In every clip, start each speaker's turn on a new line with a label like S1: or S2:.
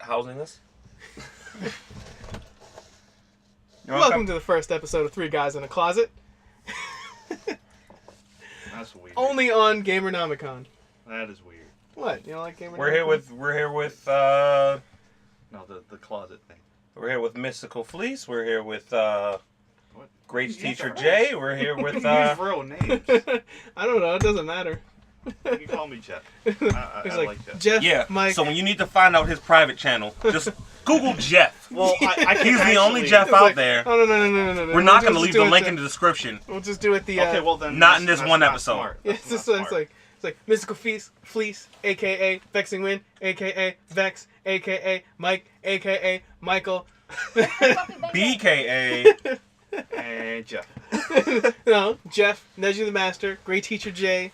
S1: housing us.
S2: Welcome to the first episode of Three Guys in a Closet.
S3: That's weird.
S2: Only on Gamernomicon.
S3: That is weird.
S2: What? You don't like Gamernomicon?
S1: We're here with
S3: No, the closet thing.
S1: we're here with Mystical Fleece. We're here with
S3: What?
S1: Great
S3: You
S1: Teacher
S3: use
S1: Jay. We're here with
S3: Use real names.
S2: I don't know. It doesn't matter.
S3: You can call me Jeff. I
S2: He's
S3: like Jeff.
S2: Jeff,
S1: yeah.
S2: Mike.
S1: So when you need to find out his private channel, just Google Jeff.
S3: Well, I can
S1: He's the only
S3: actually-
S1: Jeff
S2: It's
S1: out
S2: like,
S1: there.
S2: Oh, no.
S1: We're not going to
S2: We'll
S1: leave
S2: just
S1: the
S2: do
S1: link
S2: it
S1: in the description.
S2: We'll just do it the.
S3: Okay, well then.
S1: Not in this
S3: that's
S1: one
S3: not
S1: episode.
S3: smart.
S2: Yeah,
S3: That's
S2: it's
S3: not smart.
S2: like Mystical Fleece, aka Vexing Wind, aka Vex, aka Mike, aka Michael.
S1: BKA.
S3: And Jeff.
S2: No, Jeff, Neji the Master, Great Teacher Jay,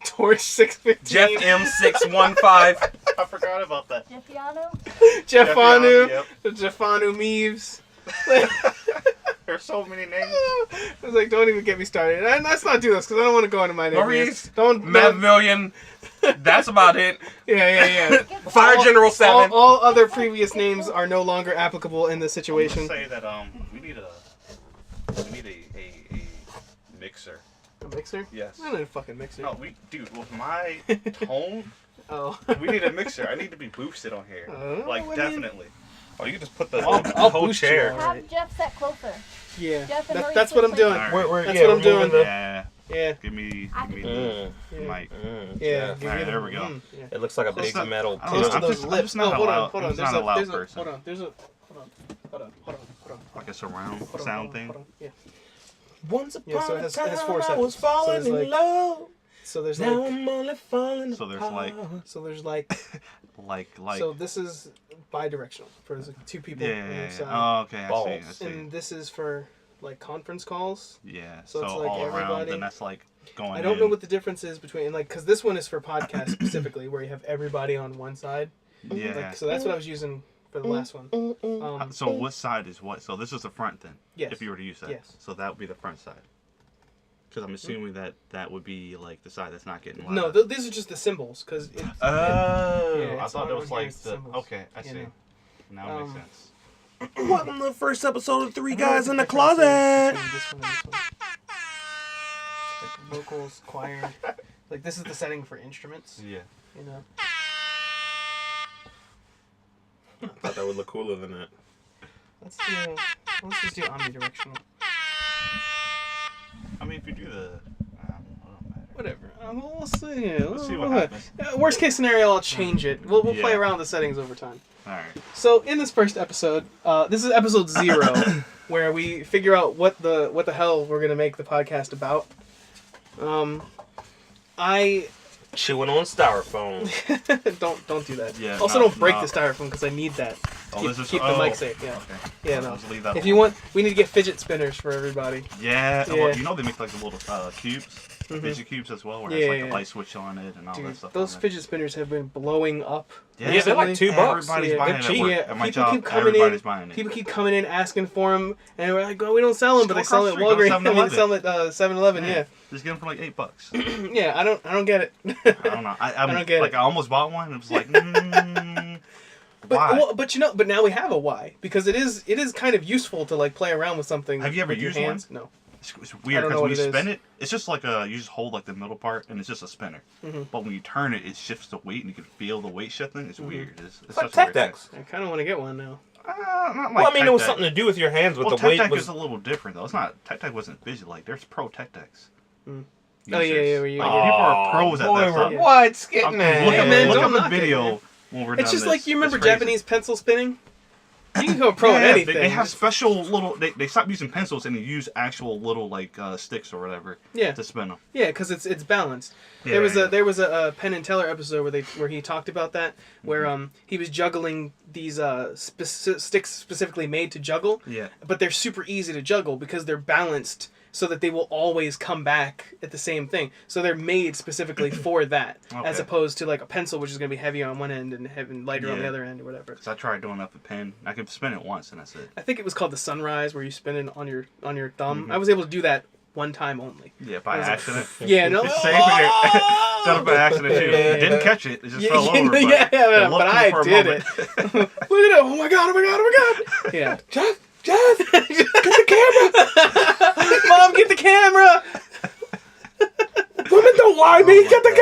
S2: Torch 615,
S1: Jeff M615.
S3: I forgot about that.
S4: Jeffiano?
S2: Jeffanu,
S3: Yep.
S2: Jeffanu Meaves.
S3: There's so many names.
S2: I was like, don't even get me started. And let's not do this because I don't want to go into my name.
S1: Maurice.
S2: Don't.
S1: Matt Million. That's about it.
S2: Yeah.
S1: Fire General 7.
S2: All other previous names are no longer applicable in this
S3: I'm
S2: situation.
S3: gonna say that we need a mixer.
S2: A mixer?
S3: Yes.
S2: I need a fucking mixer.
S3: No, dude, with my tone,
S2: Oh.
S3: we need a mixer. I need to be boosted on here. Like,
S2: I mean-
S3: definitely.
S1: Oh, you can just put the
S2: I'll
S1: whole
S2: boost
S1: chair.
S2: you.
S4: Have Jeff set closer.
S2: Yeah.
S4: Jeff and Maurice
S2: That's what I'm doing.
S3: Alright.
S2: That's what I'm doing.
S3: Yeah.
S2: Yeah.
S3: Give me
S4: I
S3: the
S2: Yeah.
S3: mic.
S2: Yeah.
S3: Alright, there we go.
S2: Yeah.
S1: It looks like a big
S3: Close to-
S1: metal
S3: I don't
S2: Close
S3: know,
S2: to
S3: I'm
S2: those
S3: just- I'm
S2: lips.
S3: just not
S2: Oh, hold
S3: allowed-
S2: on.
S3: I'm just
S2: There's
S3: not a loud
S2: there's
S3: person.
S2: Hold on. Hold on.
S3: Like a surround
S2: Hold on,
S3: sound
S2: hold on,
S3: thing.
S2: hold on. Yeah.
S1: Once upon
S2: Yeah, so it has four
S1: a time I
S2: seconds.
S1: was
S2: So
S1: falling
S2: there's like-
S1: in love.
S2: So there's
S1: Now
S2: like.
S1: I'm only falling
S3: So there's
S1: apart.
S2: So there's like.
S3: Like.
S2: So this is bi-directional for like two people on
S3: Yeah.
S2: each side.
S3: Oh, okay. I
S1: Balls.
S3: see.
S2: And this is for like conference calls.
S3: Yeah.
S2: So
S3: So
S2: it's like
S3: all around,
S2: everybody-
S3: then that's like going.
S2: I don't know
S3: in.
S2: what the difference is between like because this one is for podcasts specifically where you have everybody on one side.
S3: Yeah.
S2: Like, so that's what I was using for the last one.
S3: So what side is what? So this is the front then.
S2: Yes.
S3: If you were to use that.
S2: Yes.
S3: So that would be the front side. Because I'm assuming that would be like the side that's not getting loud.
S2: No, these are just the symbols because.
S3: Oh,
S2: Yeah,
S3: I
S2: it's
S3: thought
S2: not
S3: it was
S2: on here,
S3: like
S2: it's
S3: the.
S2: symbols.
S3: Okay, I
S2: You
S3: see.
S2: know.
S3: Now it makes sense.
S1: Welcome to the first episode of Three
S2: I don't know
S1: Guys
S2: what
S1: in the
S2: difference is
S1: Closet.
S2: between this one and this one. Like vocals, choir. Like this is the setting for instruments.
S3: Yeah.
S2: You know.
S1: I thought that would look cooler than that.
S2: Let's just do omnidirectional.
S3: I mean, if you do the. I don't know.
S2: Whatever. We'll see.
S3: Let's see what happens.
S2: Worst case scenario, I'll change it. We'll play
S3: Yeah.
S2: around with the settings over time.
S3: All right.
S2: So in this first episode, this is episode 0, where we figure out what the hell we're gonna make the podcast about. I
S1: Chewing on styrofoam.
S2: don't do that.
S3: Yeah,
S2: Also,
S3: no,
S2: don't break
S3: no.
S2: the styrofoam because I need that.
S3: Oh,
S2: Keep,
S3: this is
S2: keep the mic safe. Yeah.
S3: Okay.
S2: Yeah. No.
S3: Let's leave that
S2: If
S3: alone.
S2: you want, we need to get fidget spinners for everybody.
S3: Yeah.
S2: Yeah.
S3: Well, you know they make like the little cubes, fidget cubes as well, where it has like
S2: Yeah.
S3: a light switch on it and all that
S2: Dude,
S3: stuff.
S2: those
S3: on it.
S2: fidget spinners have been blowing up.
S1: Yeah, they're like $2.
S3: Everybody's
S2: Yeah,
S3: buying
S1: they're
S3: it.
S1: cheap.
S3: At, work.
S2: Yeah,
S3: At my
S2: people
S3: job,
S2: keep coming
S3: everybody's
S2: in.
S3: buying it.
S2: People keep coming in asking for them, and we're like, "Well, we don't sell them, but they sell them at
S3: Go across the street,
S2: Walgreens.
S3: go
S2: I mean,
S3: 7-Eleven.
S2: sell them at 7-Eleven. Yeah.
S3: Just get them for like $8.
S2: Yeah, I don't get it.
S3: I don't know. I
S2: don't get
S3: like
S2: it.
S3: I almost bought one. And it was like,
S2: But
S3: why?
S2: well, but now we have a why because it is kind of useful to like play around with something.
S3: Have you ever
S2: with your
S3: used one?
S2: hands? No.
S3: It's
S2: I
S3: weird
S2: don't know
S3: because when
S2: what
S3: you
S2: it
S3: spin
S2: is.
S3: it, it's just like you just hold like the middle part and it's just a spinner.
S2: Mhm.
S3: But when you turn it, it shifts the weight and you can feel the weight shifting. It's weird. It's
S1: It's like
S3: such a weird
S1: Tech
S3: thing.
S1: Decks.
S2: I kind of want to get one now.
S3: Not like
S1: Well, I mean, it was
S3: Tech
S1: something
S3: Deck.
S1: to do with your hands with
S3: Well,
S1: the
S3: Tech
S1: weight.
S3: Deck
S1: Was...
S3: is a little different though. It's not Tech Deck wasn't Fidget like. There's pro Tech Decks.
S2: Mm.
S3: Users.
S2: Oh, yeah, where you-
S3: Like, people are pros at
S1: boy,
S3: that stuff.
S2: Yeah.
S1: What's getting that?
S3: Look
S2: Yeah,
S3: at
S2: man,
S3: look
S2: don't
S3: up the
S2: knock it,
S3: video
S2: man.
S3: when we're done.
S2: It's just like you remember
S3: It's crazy.
S2: Japanese pencil spinning. You can go pro at
S3: Yeah,
S2: anything.
S3: They have special little. They stopped using pencils and they use actual little like sticks or whatever.
S2: Yeah.
S3: To spin them.
S2: Yeah, because it's balanced.
S3: Yeah,
S2: There was a Penn and Teller episode where he talked about that, where he was juggling these sticks specifically made to juggle.
S3: Yeah.
S2: But they're super easy to juggle because they're balanced so that they will always come back at the same thing. So they're made specifically for that, as
S3: Okay.
S2: opposed to like a pencil, which is going to be heavier on one end and lighter on the
S3: Yeah.
S2: other end or whatever.
S3: Cause I tried doing that with a pen. I could spin it once and that's it.
S2: I think it was called the Sunrise, where you spin it on your thumb.
S3: Mhm.
S2: I was able to do that one time only.
S3: Yeah, by
S2: It was
S3: accident.
S2: Yeah, no.
S3: Same here. Done it by accident too.
S2: Yeah.
S3: Didn't catch it. It just fell over.
S2: But I did it. Look at it. Oh my god, oh my god, oh my god. Yeah.
S4: Jeff, get the camera.
S2: Mom, get the camera.
S4: Women don't lie me. Get the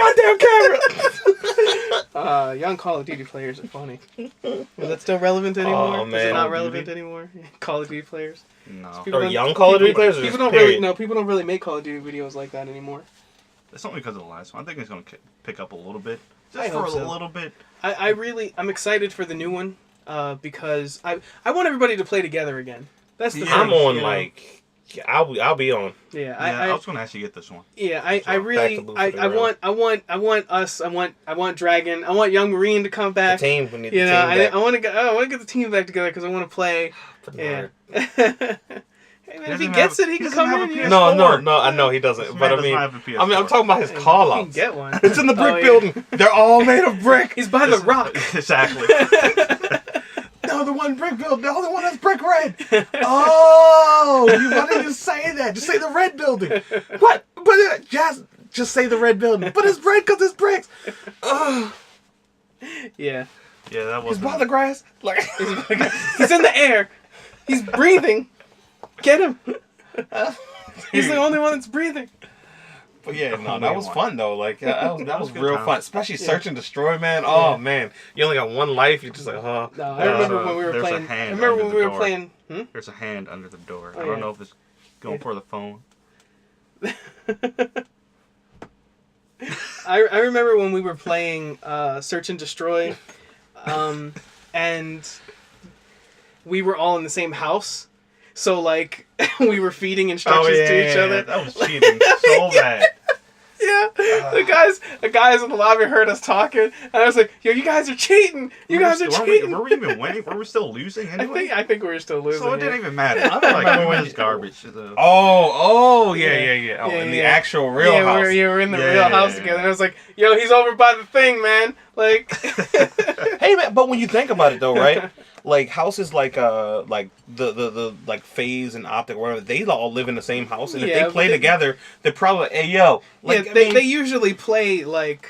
S4: goddamn camera.
S2: Young Call of Duty players are funny. Is that still relevant anymore?
S4: Oh,
S2: Is
S4: man.
S2: it not
S3: Call of
S2: relevant
S3: Duty?
S2: anymore? Call of Duty players.
S3: No.
S2: People
S4: Or
S2: don't-
S4: young Call of Duty
S2: people-
S4: players or
S2: People
S4: just
S2: don't
S4: period?
S2: really no. People don't really make Call of Duty videos like that anymore.
S3: It's only because of the last one. I think it's going to pick up a little bit.
S2: I
S3: Just for
S2: hope
S3: a
S2: so.
S3: little bit.
S2: I'm excited for the new one because I want everybody to play together again. That's the
S3: Yeah.
S2: thing.
S4: I'm on
S2: you know?
S4: like. I'll be on.
S2: Yeah,
S3: I was going to actually get this one.
S2: I
S4: So,
S2: really
S4: back to Blue
S2: I
S4: for the round.
S2: want us I want Dragon, I want Young Marine to come
S4: The
S2: back.
S4: team. We need
S2: You
S4: the
S2: know,
S4: team back.
S2: I want to get the team back together because I want to play.
S4: For the
S2: Yeah.
S4: nerd.
S2: Hey man, if
S3: He
S2: he
S3: doesn't
S2: gets
S3: have-
S2: it, he
S3: he
S2: can
S3: doesn't
S2: come
S3: have
S2: in.
S3: a
S2: Yeah.
S3: PS4.
S4: No, I know he doesn't.
S3: This
S4: But
S3: man
S4: I
S3: doesn't
S4: mean,
S3: have a PS4.
S4: I'm talking about his
S2: Hey,
S4: call
S2: he can
S4: outs.
S2: get one.
S4: It's in the brick
S2: Oh, yeah.
S4: building. They're all made of brick.
S2: He's by the rock.
S3: Exactly.
S4: No, the one brick building. The only one that's brick red. Oh, why didn't you say that? Just say the red building. What? But just say the red building. But it's red because it's bricks. Ugh.
S2: Yeah.
S3: Yeah, that
S4: He's
S3: was.
S4: by the grass. Like
S2: He's in the air. He's breathing. Get him. He's the only one that's breathing.
S4: But yeah, no,
S3: Oh,
S4: that was
S3: man.
S4: fun though. Like that was
S3: good
S4: real
S3: time.
S4: fun, especially
S2: Yeah.
S4: search and destroy, man. Oh
S2: Yeah.
S4: man, you only got one life. You're just like, huh.
S2: No, I remember when we were
S3: There's a
S2: playing. I
S3: hand
S2: remember
S3: under
S2: when
S3: the
S2: we were
S3: door.
S2: playing.
S3: There's a hand under the door.
S2: Oh,
S3: I don't
S2: yeah.
S3: know if it's going
S2: Yeah.
S3: for the phone.
S2: I remember when we were playing Search and Destroy, and we were all in the same house. So like we were feeding instructions to each other.
S3: That was cheating so bad.
S2: Yeah, the guys in the lobby heard us talking, and I was like, "Yo, you guys are cheating! You guys are cheating!"
S3: Were we even winning? Were we still losing anyway?
S2: I think we were still losing.
S3: So it
S2: yeah.
S3: didn't even matter. I was like,
S4: remember when
S3: this garbage. So.
S4: Oh, yeah.
S2: Yeah.
S4: Oh,
S2: Yeah,
S4: in the
S2: yeah.
S4: actual real
S2: yeah,
S4: house.
S2: we're in the
S3: Yeah,
S2: real
S3: yeah,
S2: house
S3: yeah.
S2: together, and I was like, "Yo, he's over by the thing, man!" Like,
S4: Hey man, but when you think about it though, right? Like houses like the like Phase and Optic or whatever, they all live in the same house, and if
S2: Yeah,
S4: they play
S2: but they-
S4: together, they're probably like, hey yo, like
S2: yeah,
S4: I mean,
S2: they usually play like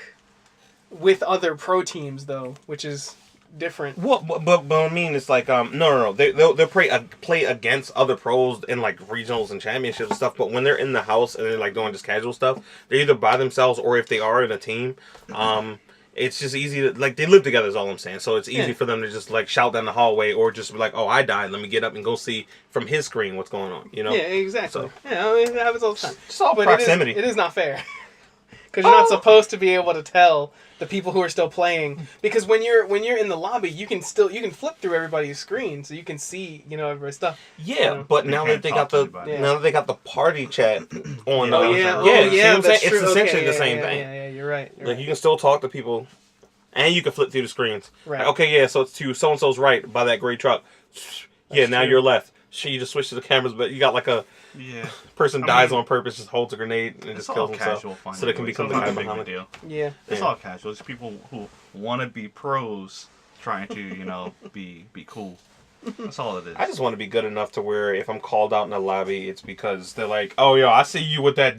S2: with other pro teams though, which is different.
S4: what? But I mean, it's like no, they'll play against other pros in like regionals and championships and stuff. But when they're in the house and they're like doing just casual stuff, they're either by themselves or if they are in a team, it's just easy to like they live together is all I'm saying. So it's easy
S2: Yeah.
S4: for them to just like shout down the hallway or just be like, oh, I died. Let me get up and go see from his screen what's going on. You know?
S2: Yeah, exactly.
S4: So-
S2: Yeah, I mean, it happens all the time.
S4: Just all
S2: But
S4: proximity.
S2: it is not fair. Because you're not supposed to be able to tell the people who are still playing. Because when you're in the lobby, you can flip through everybody's screen, so you can see everybody's stuff.
S4: Yeah, but now that they got
S3: Talk to
S4: the
S3: anybody.
S2: Yeah.
S4: now that they got the party chat on,
S2: Oh yeah,
S4: see what I'm
S2: that's
S4: saying?
S2: true.
S4: It's essentially
S2: Okay,
S4: the same
S2: yeah,
S4: thing.
S2: Yeah, you're right. You're
S4: Like
S2: right.
S4: you can still talk to people, and you can flip through the screens.
S2: Right.
S4: Like, okay, yeah, so it's to so and so's right by that gray truck. Yeah, now
S2: true.
S4: you're left. So you just switch to the cameras, but you got like a
S3: Yeah.
S4: person
S3: I
S4: dies
S3: mean,
S4: on purpose, just holds a grenade and
S3: It's
S4: just
S3: all
S4: kills himself,
S3: casual fun.
S4: so they can
S3: anyway,
S4: become
S3: so
S4: the
S3: it's
S4: guy
S3: not a big
S4: behind it.
S3: deal.
S2: Yeah.
S3: It's
S4: Yeah.
S3: all casual. It's people who want to be pros trying to, be cool. That's all it is.
S4: I just want to be good enough to where if I'm called out in the lobby, it's because they're like, "Oh, yo, I see you with that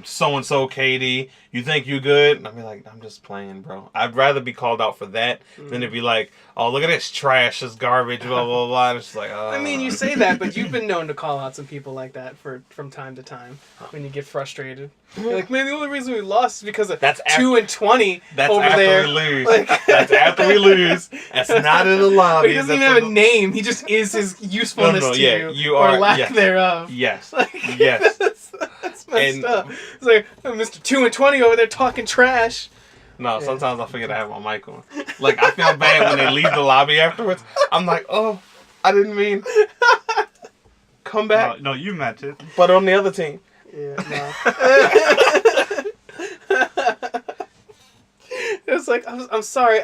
S4: so and so, KD. You think you good?" And I'll be like, "I'm just playing, bro." I'd rather be called out for that than to be like, "Oh, look at this trash, this garbage, blah blah blah." And it's just like,
S2: I mean, you say that, but you've been known to call out some people like that from time to time when you get frustrated. You're like, man, the only reason we lost is because of
S4: That's
S2: 2-20
S4: That's
S2: over
S4: after
S2: there.
S4: we lose.
S2: Like-
S4: That's after we lose. That's not in the
S2: But
S4: lobby.
S2: he doesn't
S4: That's
S2: even have
S4: on
S2: a
S4: the-
S2: name. He just is his usefulness
S4: No,
S2: to
S4: yeah,
S2: you,
S4: you
S2: or
S4: are-
S2: lack
S4: yes.
S2: thereof.
S4: Yes.
S2: Like,
S4: Yes.
S2: that's messed
S4: And-
S2: up. It's like Mr. 2-20 over there talking trash.
S4: No, sometimes I forget I have my mic on. Like, I feel bad when they leave the lobby afterwards. I'm like, oh, I didn't mean. Come back.
S3: No, you meant it.
S4: But on the other team.
S2: Yeah, no. It's like I'm sorry.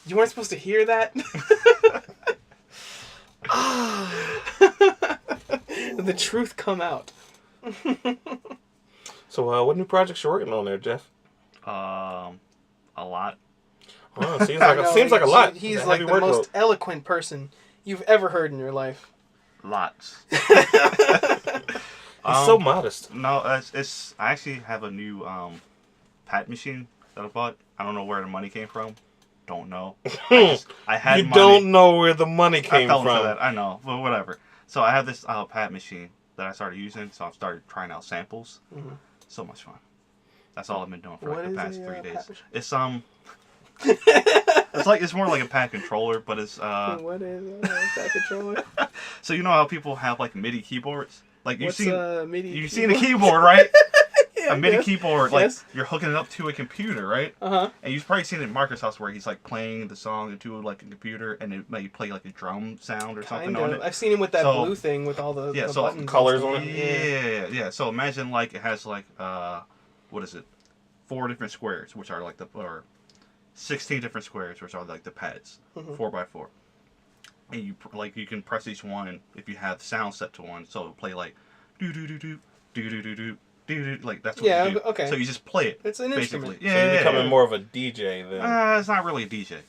S2: You weren't supposed to hear that. The truth come out.
S4: So, what new projects you working on there, Jeff?
S3: A lot.
S4: Oh, seems like a lot.
S2: He's
S4: It's a
S2: like
S4: heavy
S2: the
S4: workload.
S2: most eloquent person you've ever heard in your life.
S3: Lots.
S4: He's so modest.
S3: No, it's. I actually have a new pad machine that I bought. I don't know where the money came from. Don't know. I had
S4: You
S3: money.
S4: don't know where the money came
S3: I fell into
S4: from.
S3: that. I know, but whatever. So I have this pad machine that I started using. So I've started trying out samples.
S2: Mhm.
S3: So much fun. That's all I've been doing for
S2: What
S3: like the
S2: is
S3: past
S2: a,
S3: 3
S2: pad
S3: days.
S2: machine?
S3: It's more like a pad controller, but it's
S2: What is that controller?
S3: So you know how people have like MIDI keyboards? Like
S2: What's a MIDI
S3: you've seen a keyboard, right?
S2: Yeah,
S3: A MIDI
S2: yes.
S3: keyboard, like
S2: Yes.
S3: you're hooking it up to a computer, right?
S2: Uh-huh.
S3: And you've probably seen it in Marcus' house where he's like playing the song into like a computer, and it might play like a drum sound or something
S2: Kind
S3: on
S2: of.
S3: it.
S2: I've seen him with that
S3: So-
S2: blue thing with all the,
S3: Yeah,
S2: the
S3: so
S2: buttons and
S4: colors
S2: stuff.
S4: on it?
S3: Yeah. So imagine like it has like what is it? 4 different squares, which are like or 16 different squares, which are like the pads,
S2: Mhm.
S3: 4x4. And you can press each one if you have the sound set to 1, so it'll play like do do do do do do do do do, like that's what
S2: Yeah,
S3: you do.
S2: okay.
S3: So you just play it.
S2: It's an
S3: basically.
S2: instrument.
S3: Yeah,
S4: So you're
S3: yeah,
S4: becoming
S3: yeah.
S4: more of a DJ then.
S3: It's not really a DJ.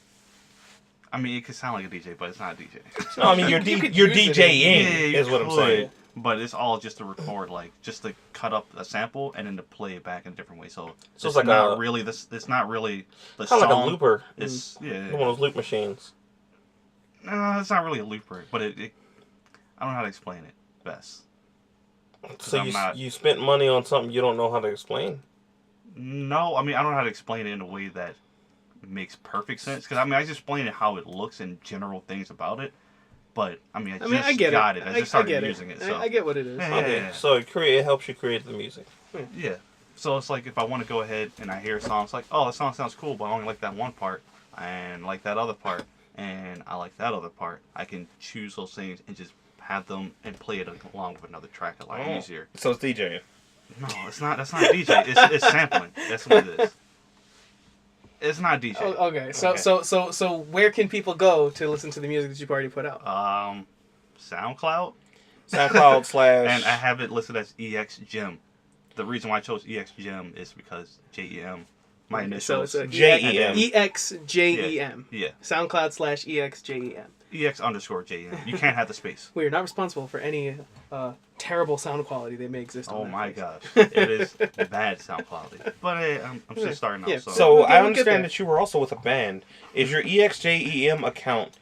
S3: I mean, it could sound like a DJ, but it's not a DJ.
S4: No, I mean you're
S2: You could
S4: you're
S2: use it
S4: DJing
S3: you
S4: is what I'm
S3: could,
S4: saying.
S3: But it's all just to record, like just to cut up a sample and then to play it back in a different way. So
S4: it's like
S3: not
S4: a-
S3: really this. It's not really the
S4: Kind
S3: song.
S4: of like a looper.
S3: It's
S4: One of those loop machines.
S3: No, it's not really a looper, but it I don't know how to explain it best.
S4: So
S3: I'm not-
S4: you spent money on something you don't know how to explain.
S3: No, I mean I don't know how to explain it in a way that makes perfect sense. Because I mean I just explain it how it looks and general things about it. But I mean
S2: I get
S3: got
S2: it.
S3: it. I just started
S2: get
S3: using it. So
S2: I get what it is.
S3: Yeah.
S4: Okay, so it helps you create the music.
S3: yeah. So it's like if I want to go ahead and I hear a song, it's like, oh, that song sounds cool, but I only like that one part and like that other part and I like that other part. I can choose those things and just have them and play it along with another track a lot easier.
S4: So it's DJing.
S3: No, it's not. That's not DJ. It's sampling. That's what it is. It's not DJ.
S2: Oh, okay. So,
S3: Okay.
S2: so where can people go to listen to the music that you've already put out?
S3: SoundCloud,
S4: SoundCloud slash.
S3: and I have it listed as EX Gem. The reason why I chose EX Gem is because JEM, my
S2: So
S3: initials.
S2: it's a
S4: JEM.
S2: EXJEM.
S3: Yeah,
S2: SoundCloud / EXJEM.
S3: EX_JEM. You can't have the space.
S2: We are not responsible for any terrible sound quality that may exist. On
S3: Oh
S2: that
S3: my
S2: place.
S3: gosh, it is bad sound quality. But hey, I'm just starting out.
S2: Yeah.
S3: So,
S4: So
S2: We'll
S4: I
S2: get there.
S4: understand that you were also with a band. Is your EXJEM account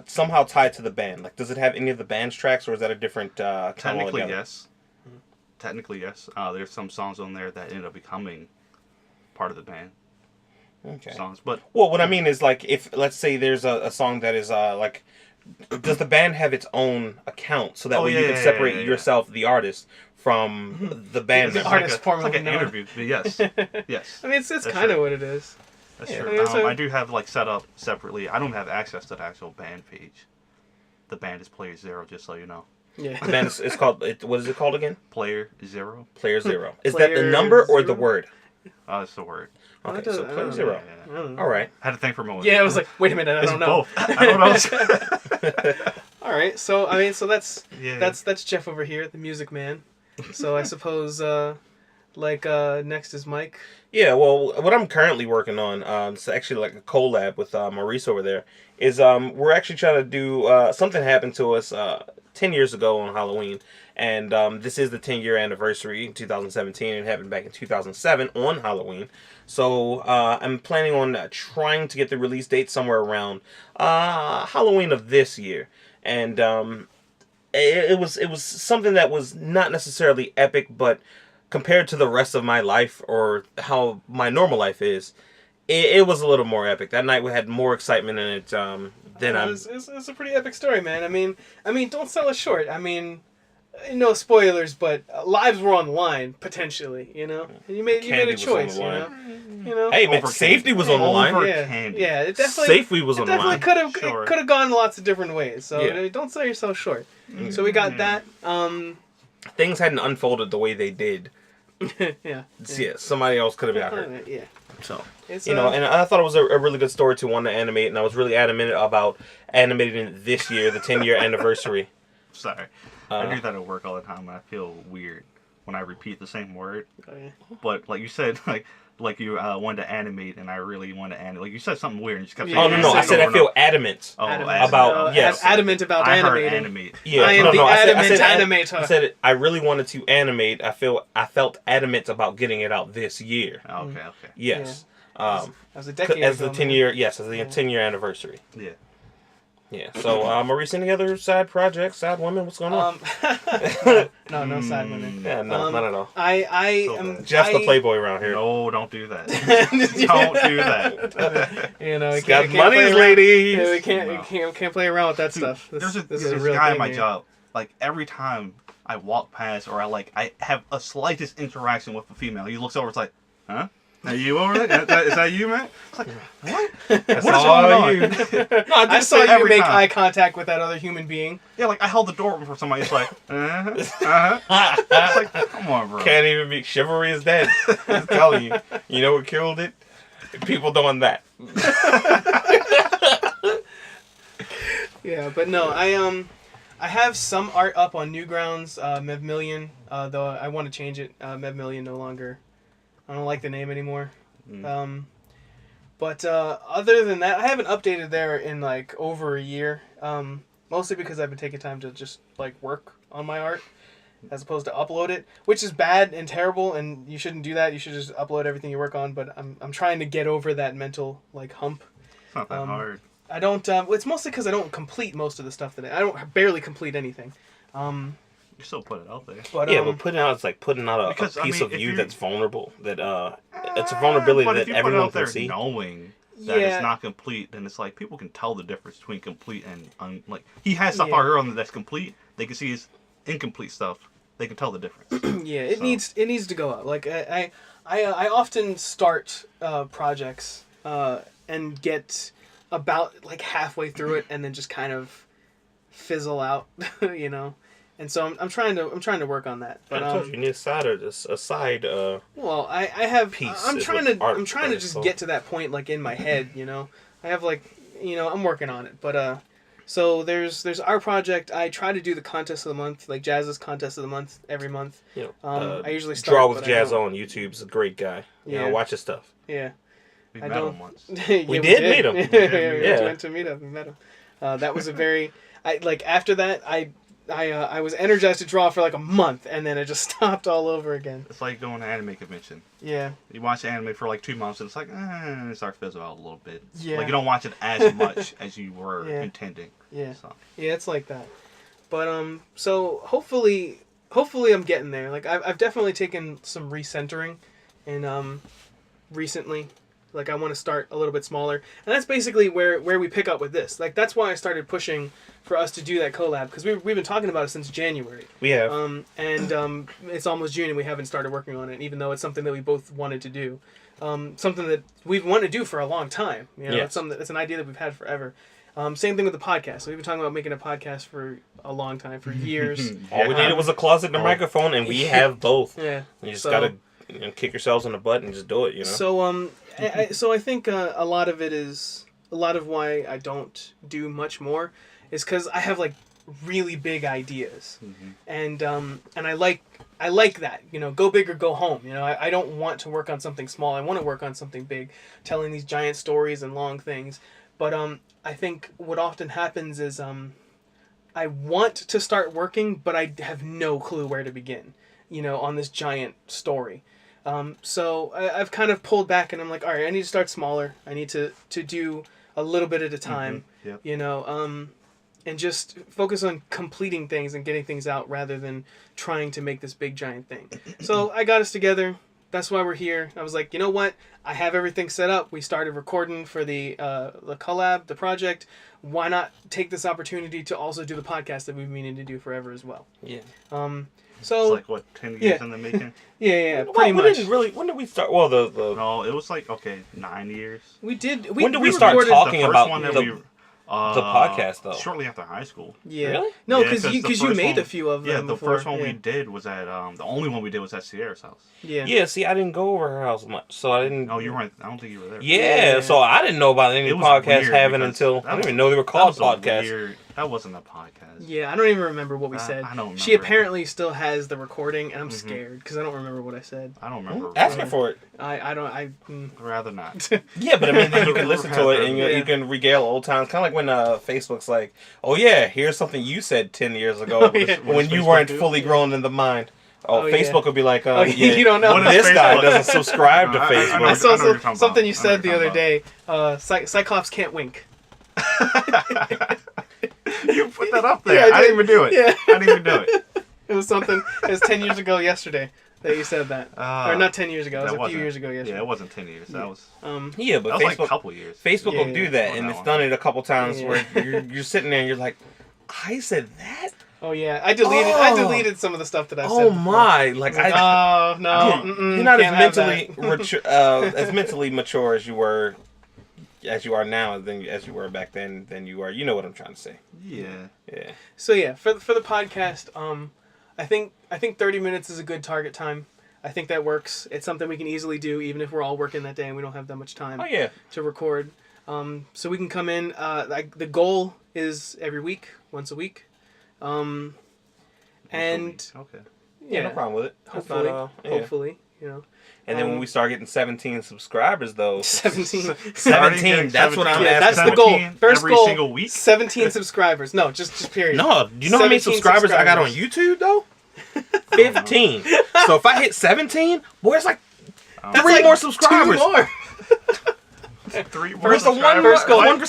S4: somehow tied to the band? Like, does it have any of the band's tracks, or is that a different account
S3: technically
S4: altogether?
S3: yes. Technically yes. There's some songs on there that ended up becoming part of the band
S4: Okay.
S3: songs, but
S4: Well, what I mean is, like, if let's say there's a song that is like, does the band have its own account so that way you can separate yourself, the artist, from the band
S2: The
S3: It's
S4: member?
S2: artist
S3: like
S2: formerly
S3: it's like an
S2: known.
S3: interview. But yes, yes,
S2: I mean, it's
S3: That's
S2: kind of
S3: true.
S2: what it is.
S3: that's
S2: yeah,
S3: true.
S2: I mean, so-
S3: I do have like set up separately. I don't have access to the actual band page. The band is Player Zero, just so you know.
S2: Yeah.
S4: The band is called. What is it called again?
S3: Player Zero.
S4: Player Zero. Is that the
S2: Player
S4: number or the
S2: Zero?
S4: word?
S3: That's the word.
S2: Oh,
S4: Okay, so
S2: I
S4: Player
S2: don't know.
S4: Zero.
S3: Yeah.
S2: I don't know.
S4: All right.
S3: I had to think for a moment.
S2: Yeah, I was like, wait a minute, I
S3: It's
S2: don't know.
S3: both. I don't know.
S2: All right, so I mean, so that's
S3: Yeah.
S2: that's Jeff over here, the music man. So I suppose next is Mike.
S4: Yeah, well, what I'm currently working on, it's actually like a collab with Maurice over there, is we're actually trying to do something happened to us 10 years ago on Halloween, and this is the 10-year anniversary in 2017. It happened back in 2007 on Halloween. So I'm planning on trying to get the release date somewhere around Halloween of this year. And it was something that was not necessarily epic, but compared to the rest of my life or how my normal life is, it was a little more epic. That night we had more excitement in it than
S2: It's a pretty epic story, man. I mean, don't sell it short. I mean, no spoilers, but lives were on the line potentially. You know, and you made
S4: Candy
S2: a
S4: was on the
S2: choice.
S4: line.
S2: You know.
S4: Hey man,
S3: Over
S4: safety
S3: candy.
S4: was on the line.
S3: Over
S2: Yeah,
S3: candy.
S2: yeah. It definitely.
S4: Safety was on the line.
S2: It could have gone lots of different ways. So
S4: Yeah.
S2: don't sell yourself short. So we got that.
S4: Things hadn't unfolded the way they did.
S2: Yeah.
S4: Yeah, somebody else could have got hurt.
S2: Yeah.
S4: So,
S2: It's,
S4: and I thought it was a really good story to want to animate, and I was really adamant about animating it this year, the 10-year anniversary.
S3: Sorry. I do that at work all the time, and I feel weird when I repeat the same word.
S2: Oh, yeah.
S3: But like you said, like like you wanted to animate, and I really wanted to animate. Like you said something weird, and you just kept saying.
S4: Oh no, I said I feel adamant.
S3: Oh,
S4: about yes,
S2: adamant about
S3: I heard
S2: animating.
S3: animate.
S4: Yeah,
S2: I am the adamant animator.
S4: I said I really wanted to animate. I felt adamant about getting it out this year.
S3: Okay.
S4: Yes.
S2: That was a decade
S4: As
S2: ago,
S4: the 10-year, yes, as the 10-year anniversary.
S3: Yeah.
S4: Yeah. So, are we seeing any other side projects, side women? What's going on?
S2: No side women.
S4: Yeah, no, not at all.
S2: I
S3: So
S2: am
S4: Jeff's the playboy around here.
S3: No, don't do that. Don't do that.
S2: You know,
S4: He's got money, ladies.
S2: Yeah, we can't play around with that stuff.
S3: There's
S2: This
S3: this
S2: is a real
S3: guy
S2: thing
S3: at my
S2: here.
S3: job. Like every time I walk past or I have a slightest interaction with a female, he looks over. It's like, huh? Are you over there? Is that you, man? It's like, what?
S4: That's
S3: What is
S4: all
S3: going on?
S4: you. No,
S2: I saw you
S3: every
S2: make
S3: time.
S2: eye contact with that other human being.
S3: Yeah, like I held the door open for somebody. It's like, It's like, come on, bro.
S4: Can't even be chivalry is dead. I'm telling you. You know what killed it? People doing that.
S2: Yeah, but no, I have some art up on Newgrounds, Mev Million, though I want to change it. Mev Million no longer. I don't like the name anymore. But other than that, I haven't updated there in like over a year. Mostly because I've been taking time to just like work on my art as opposed to upload it, which is bad and terrible, and you shouldn't do that. You should just upload everything you work on. But I'm trying to get over that mental like hump.
S3: It's not that hard.
S2: I don't. It's mostly because I don't complete most of the stuff that I don't barely complete anything.
S3: You still put it out there.
S2: But
S4: Yeah, but putting out, it's like putting out a
S3: Because, I
S4: piece
S3: mean,
S4: of
S3: if
S4: you
S3: you-
S4: that's vulnerable. That it's a vulnerability
S3: But
S4: that
S3: if you put it
S4: everyone
S3: out there
S4: can see.
S3: knowing that
S2: Yeah.
S3: it's not complete, then it's like people can tell the difference between complete and like he has stuff
S2: Yeah.
S3: out here on that's complete. They can see his incomplete stuff. They can tell the difference.
S2: yeah, it
S3: So.
S2: needs to go out. Like I often start projects and get about like halfway through it and then just kind of fizzle out, you know. And so I'm trying to work on that. But
S4: I told you, you need a side.
S2: well, I have
S4: Piece
S2: I'm
S4: is
S2: trying
S4: what
S2: to
S4: art
S2: I'm trying to
S4: is,
S2: just
S4: so.
S2: get to that point like in my head, you know. I have like, you know, I'm working on it. But so there's our project. I try to do the contest of the month, like Jazz's contest of the month every month.
S4: You know,
S2: I usually start
S4: Draw with
S2: but I
S4: Jazz
S2: don't.
S4: on YouTube's a great guy. You
S2: Yeah.
S4: know, watch his stuff.
S2: Yeah.
S3: We
S2: I
S3: met
S2: don't-
S3: him once.
S2: Yeah,
S4: We did meet him.
S2: We
S4: Yeah.
S2: went to meet him. We met him. That was a very, after that I was energized to draw for like a month and then it just stopped all over again.
S3: It's like going to anime convention.
S2: Yeah.
S3: You watch anime for like 2 months and it's like, it starts to fizzle out a little bit.
S2: Yeah.
S3: Like you don't watch it as much as you were
S2: Yeah.
S3: intending.
S2: Yeah.
S3: So.
S2: Yeah, it's like that. But so hopefully I'm getting there. Like I've definitely taken some recentering and recently. Like I want to start a little bit smaller. And that's basically where we pick up with this. Like that's why I started pushing for us to do that collab because we've been talking about it since January.
S4: We have.
S2: And it's almost June and we haven't started working on it, even though it's something that we both wanted to do. Something that we've wanted to do for a long time. You know,
S4: Yes.
S2: it's an idea that we've had forever. Same thing with the podcast. So we've been talking about making a podcast for a long time, for years.
S4: All we needed was a closet and a microphone, and we have both.
S2: Yeah.
S4: You just
S2: So-
S4: gotta kick yourselves in the butt and just do it. You know.
S2: So so I think a lot of it is a lot of why I don't do much more is because I have like really big ideas, and I like that, you know, go big or go home. You know, I don't want to work on something small. I want to work on something big, telling these giant stories and long things. But I think what often happens is I want to start working, but I have no clue where to begin, you know, on this giant story. So I've kind of pulled back and I'm like, all right, I need to start smaller. I need to do a little bit at a time,
S3: Yep.
S2: you know, and just focus on completing things and getting things out rather than trying to make this big giant thing. So I got us together. That's why we're here. I was like, you know what? I have everything set up. We started recording for the collab, the project. Why not take this opportunity to also do the podcast that we've been meaning to do forever as well?
S4: yeah.
S2: So
S3: It's like, what, 10 years in the making?
S2: yeah,
S4: Well,
S2: pretty
S4: we
S2: much.
S4: didn't really. When did we start? Well, the
S3: No, it was like, 9 years.
S2: We did.
S4: When did we
S2: we
S4: start
S2: recorded-
S4: talking
S3: the first
S4: about
S3: one that
S4: the-
S3: we,
S4: podcast, though?
S3: Shortly after high school.
S2: Yeah.
S4: Really?
S2: No,
S3: Yeah,
S2: because
S3: the
S2: you
S3: first
S2: made
S3: one-
S2: a few of them.
S3: Yeah, the
S2: before.
S3: first one
S2: yeah.
S3: we did was at, the only one we did was at Sierra's house.
S2: Yeah.
S4: Yeah. See, I didn't go over her house much, so I didn't.
S3: No, you weren't, I don't think you were there.
S4: Yeah,
S2: Yeah.
S4: so I didn't know about any
S3: It was
S4: podcast
S3: weird
S4: having
S3: because
S4: until
S3: that
S4: I didn't
S3: was-
S4: even know they were
S3: That
S4: called
S3: was a
S4: podcasts.
S3: weird That wasn't a podcast.
S2: Yeah, I don't even remember what we said.
S3: I don't remember.
S2: She apparently still has the recording, and I'm scared because I don't remember what I said.
S3: I don't remember.
S4: Ask her for it.
S2: I don't.
S3: I'd rather not.
S4: Yeah, but I mean, then you can listen to it and you can regale old times. Kind of like when Facebook's like, "Oh yeah, here's something you said 10 years ago when you weren't fully grown in the mind." Facebook would be like,
S2: you don't know.
S4: This guy doesn't subscribe to Facebook.
S2: I saw something you said the other day. Cyclops can't wink.
S3: You put that up there.
S2: Yeah,
S3: I didn't even do it.
S2: Yeah.
S3: I didn't even do it.
S2: It was something. It was 10 years ago yesterday that you said that. Or not 10 years ago. It was a few years ago yesterday.
S3: Yeah, it wasn't 10 years. That was.
S4: Yeah, but
S3: that was
S4: Facebook,
S3: like a couple years.
S4: Facebook will do that, and it's done it a couple times
S2: Yeah.
S4: where you're sitting there and you're like, I said that.
S2: Oh yeah, I deleted some of the stuff that I said.
S4: Oh my! Like
S2: oh no,
S4: you're not as mentally mature as you were, as you are now, as you were back then. Than you are. You know what I'm trying to say.
S3: Yeah.
S4: Yeah.
S2: So yeah, for the podcast, I think 30 minutes is a good target time. I think that works. It's something we can easily do, even if we're all working that day and we don't have that much time.
S4: Oh yeah.
S2: To record, so we can come in. The goal is every week, once a week. And
S3: okay.
S4: Yeah, no problem with it.
S2: Hopefully,
S4: Not,
S2: hopefully, you know.
S4: And then when we start getting 17 subscribers, though.
S2: 17.
S4: 17. That's what I'm
S2: Yeah,
S4: asking.
S2: that's the goal. First
S3: every
S2: goal.
S3: Single week.
S2: 17 subscribers. No, just period.
S4: No, do you know how many
S2: 17
S4: subscribers I got on YouTube though? 15. So if I hit 17, boy, it's like three more subscribers.
S2: 2 more.
S3: 3 more
S4: First goal.
S3: subscribers.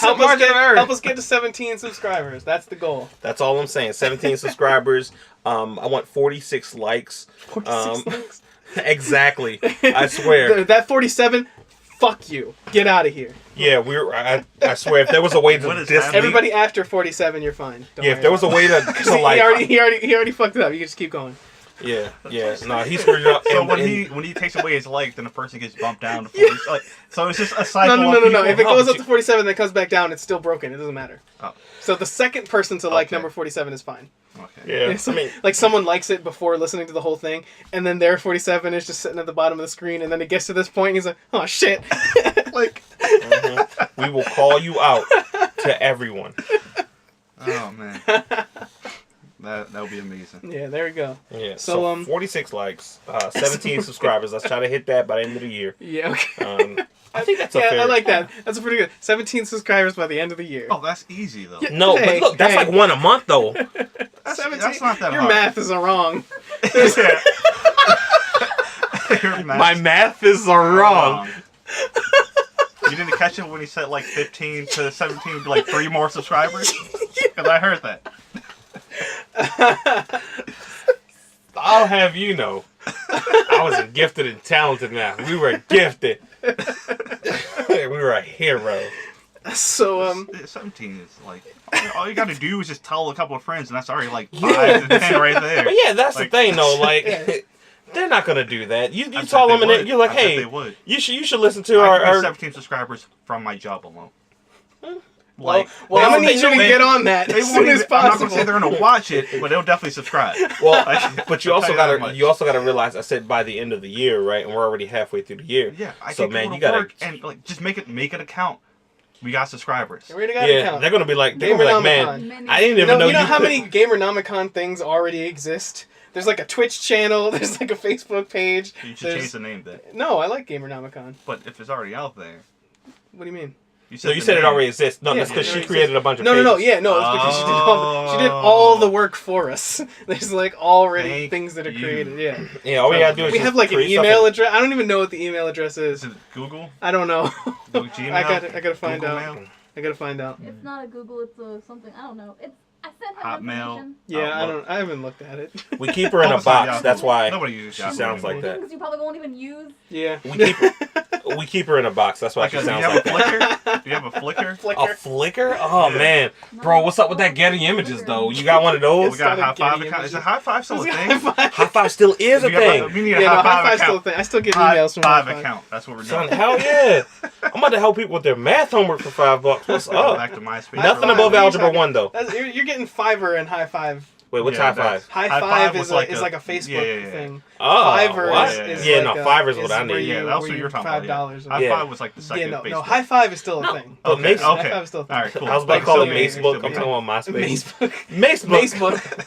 S4: 1% margin of error.
S2: Help us get to 17 subscribers. That's the goal.
S4: That's all I'm saying. 17 subscribers. I want 46 likes.
S2: 46 likes.
S4: Exactly. I swear.
S2: That 47. Fuck you. Get out of here.
S4: Yeah, I swear, if there was a way to
S2: everybody after 47, you're fine. Don't
S4: if there was a way to like,
S2: he already fucked it up. You can just keep going.
S4: Yeah. No, he screwed it up.
S3: So when he takes away his like, then the person gets bumped down to 40. Like, so it's just a cycle.
S2: No. If it goes up to 47, then it comes back down. It's still broken. It doesn't matter.
S3: Oh.
S2: So the second person to like number 47 is fine.
S3: Okay.
S4: Yeah.
S2: I mean, like someone likes it before listening to the whole thing, and then their 47 is just sitting at the bottom of the screen, and then it gets to this point, and he's like, "Oh shit!" Like,
S4: we will call you out to everyone.
S3: Oh man. That would be amazing.
S2: Yeah, there we go.
S4: Yeah. So 46 likes, 17 subscribers. Let's try to hit that by the end of the year.
S2: Yeah. Okay.
S4: I think that's a fair.
S2: I like that. That's pretty good. 17 subscribers by the end of the year.
S3: Oh, that's easy though.
S2: Yeah.
S4: No, but look, that's like one a month though.
S2: 17.
S3: That's not that
S2: Your
S3: hard.
S2: math is wrong.
S4: My math is wrong.
S3: You didn't catch it when he said like 15 to 17 would be like 3 more subscribers? Because I heard that.
S4: I'll have you know, I wasn't gifted and talented now. We were gifted. We were a hero.
S2: So
S3: 17 is like all you got to do is just tell a couple of friends, and that's already like 5 to 10 right there.
S4: But yeah, that's
S3: like,
S4: the thing though. Like,
S2: yeah.
S4: They're not gonna do that. You
S3: I
S4: tell
S3: bet
S4: them,
S3: they
S4: and you're like,
S3: would. I bet
S4: hey,
S3: they would.
S4: you should listen to
S3: I
S4: our
S3: 17 subscribers from my job alone.
S2: well, I'm gonna need you to get on that as soon as
S3: I'm not
S2: possible.
S3: gonna say they're gonna watch it, but they'll definitely subscribe.
S4: Well,
S3: Like,
S4: but you
S3: I'll
S4: also
S3: tell you that
S4: gotta
S3: much.
S4: realize. I said by the end of the year, right? And we're already halfway through the year.
S3: Yeah, I
S4: So
S3: can
S4: man,
S3: go
S4: you
S3: to
S4: gotta.
S3: work and like just make it account. We got subscribers.
S2: We already got an
S4: Yeah,
S2: account.
S4: they're gonna be like, man, I didn't even know
S2: You know how
S4: could-
S2: many Gamernomicon things already exist? There's like a Twitch channel. There's like a Facebook page.
S3: You should change the name then.
S2: No, I like Gamernomicon.
S3: But if it's already out there,
S2: What do you mean?
S3: you
S4: So you
S3: the
S4: said it
S3: name.
S4: already exists. No,
S2: Yeah,
S4: that's because
S2: it
S4: she
S2: already
S4: created a bunch of
S2: No,
S4: pages.
S2: yeah, no, it's because she did all the work for us. There's like already
S3: Thank
S2: things that are
S3: you.
S2: created. Yeah.
S4: Yeah, all we gotta do is
S2: We
S4: just
S2: have like an
S4: create stuff
S2: email
S4: and-
S2: address. I don't even know what the email address is.
S3: Is it Google?
S2: I don't know.
S3: Google Gmail?
S2: I gotta find
S3: Google
S2: out.
S3: Mail?
S2: I gotta find out.
S5: It's not a Google, it's a something. I don't know. I sent him
S3: Hotmail.
S5: information.
S2: Yeah, I haven't looked at it.
S4: We keep her in a
S3: Focus on
S4: box.
S3: Yahoo.
S4: That's why
S3: Nobody uses
S4: she
S3: Yahoo
S4: sounds like
S3: anymore.
S4: that.
S5: Things you probably won't even use.
S2: Yeah.
S4: We keep her in a box. That's why
S3: Like
S4: she
S3: do you
S4: sounds
S3: have
S4: like
S3: a
S4: that.
S3: Flickr? Do you have a Flickr?
S2: Flickr.
S4: A Flickr? Oh man, bro, what's up with that Getty Images though? You got one of those?
S3: We got a High
S2: Started
S3: Five
S2: getting
S3: account. Is
S2: images.
S3: a High Five still a thing?
S4: High Five still is a
S3: We got-
S4: thing.
S3: We need a
S2: Yeah, no,
S3: High Five
S2: Five's still a
S3: account.
S2: thing. I still get
S3: High
S2: emails from
S3: Five
S2: High Five.
S3: account. That's what we're
S4: Son,
S3: doing.
S4: hell yeah! I'm about to help people with their math homework for $5. What's
S3: Go
S4: up?
S3: back to MySpace.
S4: Nothing
S2: Five.
S4: above
S2: What are you
S4: Algebra
S2: talking-
S4: 1 though.
S2: You're getting Fiverr and High Five
S4: Wait, what's
S3: Yeah,
S4: high five?
S2: High
S3: High
S2: Five
S3: Five
S2: is
S3: was
S2: like a Facebook
S3: yeah.
S2: thing.
S4: Oh,
S2: Fiverr
S4: what?
S2: is
S4: Yeah,
S2: like
S4: no, Fiverr's what I
S2: where
S4: need.
S2: you-
S3: Yeah, that's what
S2: where
S3: you're
S2: you
S3: talking about.
S2: $5.
S3: High
S4: Yeah.
S3: Five was like the second
S2: Yeah, no,
S3: Facebook.
S2: High Five is still a thing.
S4: But
S3: Okay,
S4: Mace-
S2: High
S3: okay.
S2: Five is still a thing.
S3: All right, cool.
S4: I was about to call it
S3: Like,
S4: Facebook.
S3: so
S4: I'm talking about MySpace.
S2: Facebook.
S4: Facebook.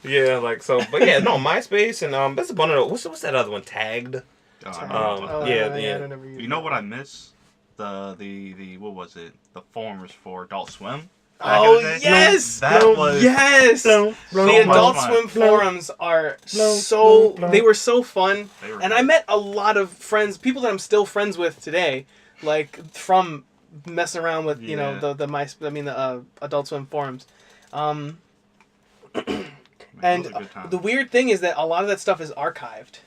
S4: Yeah, like so, but yeah, no, MySpace and that's a bunch of what's that other one? Tagged.
S3: I
S2: Tag.
S3: don't know.
S4: yeah.
S2: I don't ever use
S3: You know
S2: that.
S3: what I miss? The what was it? The forums for Adult Swim. back
S2: Oh
S3: in the day?
S2: yes,
S3: That was
S2: yes.
S3: so
S2: The
S3: much
S2: Adult
S3: fun.
S2: Swim forums are they were so fun,
S3: They were
S2: and I
S3: great.
S2: met a lot of friends, people that I'm still friends with today, like from messing around with
S3: Yeah.
S2: the Adult Swim forums.
S3: Man,
S2: And
S3: those are good times.
S2: the weird thing is that a lot of that stuff is archived.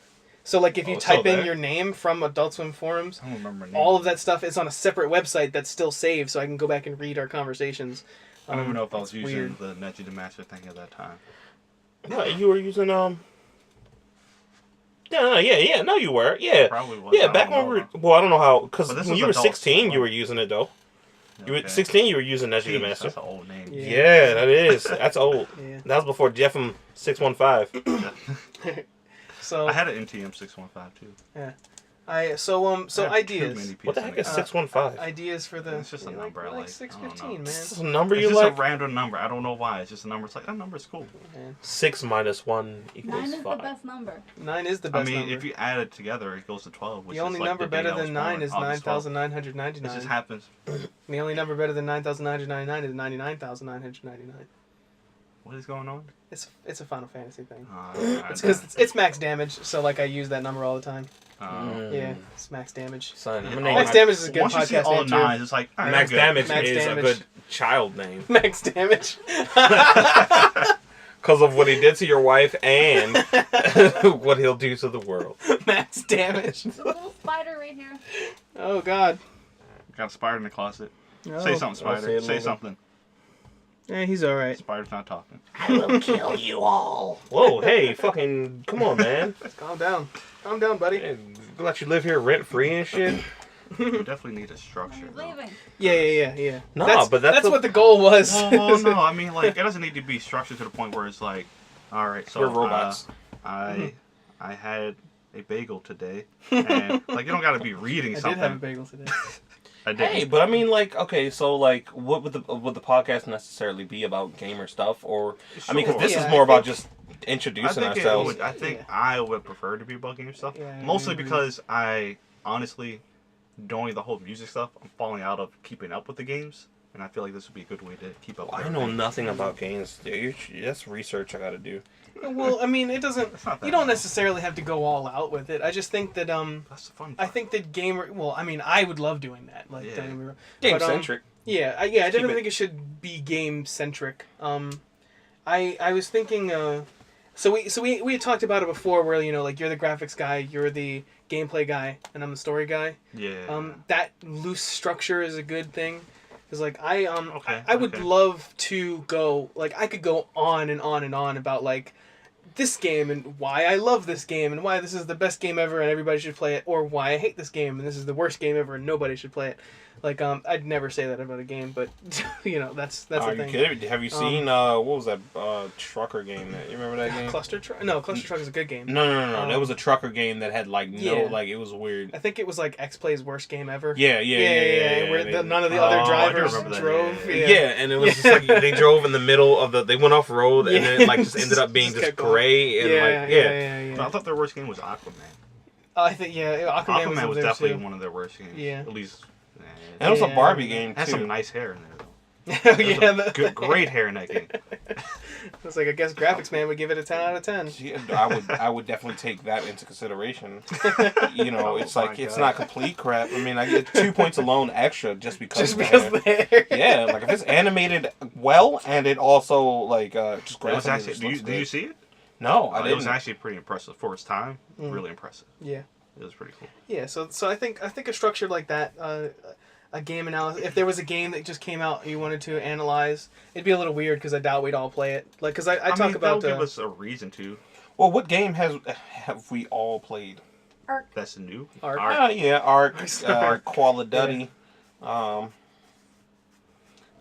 S2: So like if you
S4: Oh, it's
S2: type
S4: still
S2: in
S4: there?
S2: your name from Adult Swim forums,
S3: I don't remember.
S2: all of that stuff is on a separate website that's still saved, so I can go back and read our conversations.
S3: I don't even know if I was
S2: it's
S3: using
S2: weird.
S3: the Neji the Master thing at that time.
S4: No, you were using Yeah, no, you were. Yeah,
S3: Probably was.
S4: yeah.
S3: I
S4: Back
S3: don't
S4: when we
S3: know.
S4: were, well, I don't know how, because
S3: But this
S4: when
S3: was
S4: you were
S3: Adult
S4: 16,
S3: Swim,
S4: you were
S3: right?
S4: using it though. You were
S3: Okay.
S4: 16, you were using Neji the
S3: Jeez,
S4: Master.
S3: That's an old name.
S2: Yeah.
S4: Yeah, that is. That's old.
S2: Yeah.
S4: That was before Jeff from 615.
S2: So
S3: I had an NTM 615 too.
S2: so
S3: I have too
S2: ideas.
S3: many
S4: What the
S3: PSN
S4: heck is
S3: accounts.
S4: 615?
S2: Ideas for the
S3: It's just a number I like. I don't know.
S2: 615, man.
S4: Is this a number
S3: It's
S4: you
S3: just
S4: like?
S3: a random number. I don't know why. It's just a number. It's like that number's cool.
S4: 6 minus 1
S5: 9
S4: equals
S5: is the
S4: 5.
S5: best number.
S2: 9 is the
S3: I
S2: best
S3: mean,
S2: number.
S3: if you add it together, it goes to 12. Which
S2: The only
S3: is like
S2: number
S3: the day
S2: better
S3: I was
S2: than 9
S3: born,
S2: is
S3: August 12th.
S2: 9,999.
S3: It just happens.
S2: The only number better than 9,999 is 99,999.
S3: What is going on?
S2: It's a Final Fantasy thing.
S3: I
S2: It's because it's max damage, so like I use that number all the time.
S3: don't-
S2: Yeah, it's max damage.
S4: Son, I'm
S3: Yeah,
S4: gonna
S3: all
S4: name
S2: Max
S4: my-
S2: damage is a good
S3: Once you see
S2: podcast
S3: all
S2: name too.
S3: nines, it's like all right,
S4: Max
S3: I'm good.
S4: Damage
S2: Max
S4: is
S2: Damage.
S4: a good child name.
S2: Max damage.
S4: Because of what he did to your wife and what he'll do to the world.
S2: Max damage.
S5: There's a little spider right here.
S2: Oh God.
S3: Got a spider in the closet.
S2: Oh.
S3: Say something,
S4: I'll say
S3: spider.
S4: it
S3: Say
S4: moving.
S3: something.
S2: Yeah, he's all right.
S3: Spider's not talking.
S4: I will kill you all. Whoa, hey, fucking, come on, man.
S2: Calm down. Calm down, buddy.
S4: Hey, let you live here rent free and shit.
S3: You definitely need a structure.
S5: He's
S3: though.
S5: leaving.
S2: Yeah.
S4: No, but that's the-
S2: what the goal was.
S3: Well, no, I mean, like, it doesn't need to be structured to the point where it's like, all right, so
S4: We're robots.
S3: I had a bagel today, and like, you don't got to be reading
S2: I did
S3: something.
S2: have a bagel today.
S3: I did.
S4: Hey, but I mean, like, okay, so, like, what would the podcast necessarily be about gamer stuff? Or, I mean, because this
S2: Yeah,
S4: is
S2: I
S4: more about
S2: think-
S4: just
S3: I
S4: introducing
S3: think
S4: ourselves.
S3: I think
S2: Yeah.
S3: I would prefer to be about gamer stuff,
S2: Yeah, I
S3: mostly
S2: agree.
S3: because I honestly, doing the whole music stuff, I'm falling out of keeping up with the games, and I feel like this would be a good way to keep up. With
S4: I know
S3: everything.
S4: nothing about games. Dude. That's research I gotta do.
S2: Well, I mean, it doesn't.
S3: It's not that
S2: You don't
S3: bad.
S2: necessarily have to go all out with it. I just think that
S3: That's the fun
S2: I
S3: part.
S2: think that gamer. Well, I mean, I would love doing that. Like,
S3: Yeah.
S2: don't get me wrong.
S4: Game
S2: But,
S4: centric.
S2: Yeah, I
S4: Keep
S2: definitely
S4: it-
S2: think it should be game centric. I was thinking. So we had talked about it before, where like you're the graphics guy, you're the gameplay guy, and I'm the story guy.
S3: Yeah.
S2: That loose structure is a good thing. Because like I
S3: Okay,
S2: I would
S3: okay.
S2: love to go like I could go on and on and on about like this game and why I love this game and why this is the best game ever and everybody should play it, or why I hate this game and this is the worst game ever and nobody should play it. Like I'd never say that about a game, but that's the
S4: Are you
S2: thing.
S4: kidding? Have you seen what was that trucker game? You remember that game?
S2: Cluster Truck? No, Cluster Truck is a good game.
S4: No. That was a trucker game that had like no,
S2: Yeah.
S4: like it was weird.
S2: I think it was like X Play's worst game ever.
S4: Yeah.
S2: Where
S4: they-
S2: none of the
S3: Oh,
S2: other
S3: I do
S2: drivers
S3: remember that,
S2: drove.
S3: yeah.
S4: and it was just like they drove in the middle of they went off road and then it like just ended up being
S2: Just
S4: just
S2: kept going.
S4: gray and
S3: No, I thought their worst game was Aquaman.
S2: I think Aquaman,
S3: Aquaman
S2: was,
S3: was
S2: there
S3: definitely
S2: too.
S3: one of their worst games.
S2: Yeah.
S3: At least.
S4: And it was a
S2: Yeah.
S4: Barbie game
S3: Had some
S4: too.
S3: nice hair in there though.
S2: Oh,
S3: There's
S2: yeah,
S3: some good, great hair in that game.
S2: It's like I guess Graphics Man would give it a 10 out of 10.
S4: Yeah, I would definitely take that into consideration.
S3: Oh
S4: It's
S3: my
S4: like it's
S3: God.
S4: not complete crap. I mean, I get 2 points alone extra just because.
S2: Just
S4: of the
S2: because
S4: hair.
S2: of the hair.
S4: Yeah, like if it's animated well and it also like just
S3: It was
S4: graphically
S3: actually.
S4: just
S3: Did
S4: looks
S3: you
S4: good.
S3: see it?
S4: No, I
S3: It
S4: didn't.
S3: was actually pretty impressive for its time.
S2: Mm.
S3: Really impressive.
S2: Yeah.
S3: It was pretty cool.
S2: Yeah, so I think a structure like that, a game analysis. If there was a game that just came out and you wanted to analyze, it'd be a little weird because I doubt we'd all play it. Like, because I talk
S3: mean,
S2: about
S3: that'll give us a reason to.
S4: Well, what game have we all played?
S3: That's new.
S2: Ark.
S4: Yeah, Ark,
S2: Ark.
S4: Call of Duty.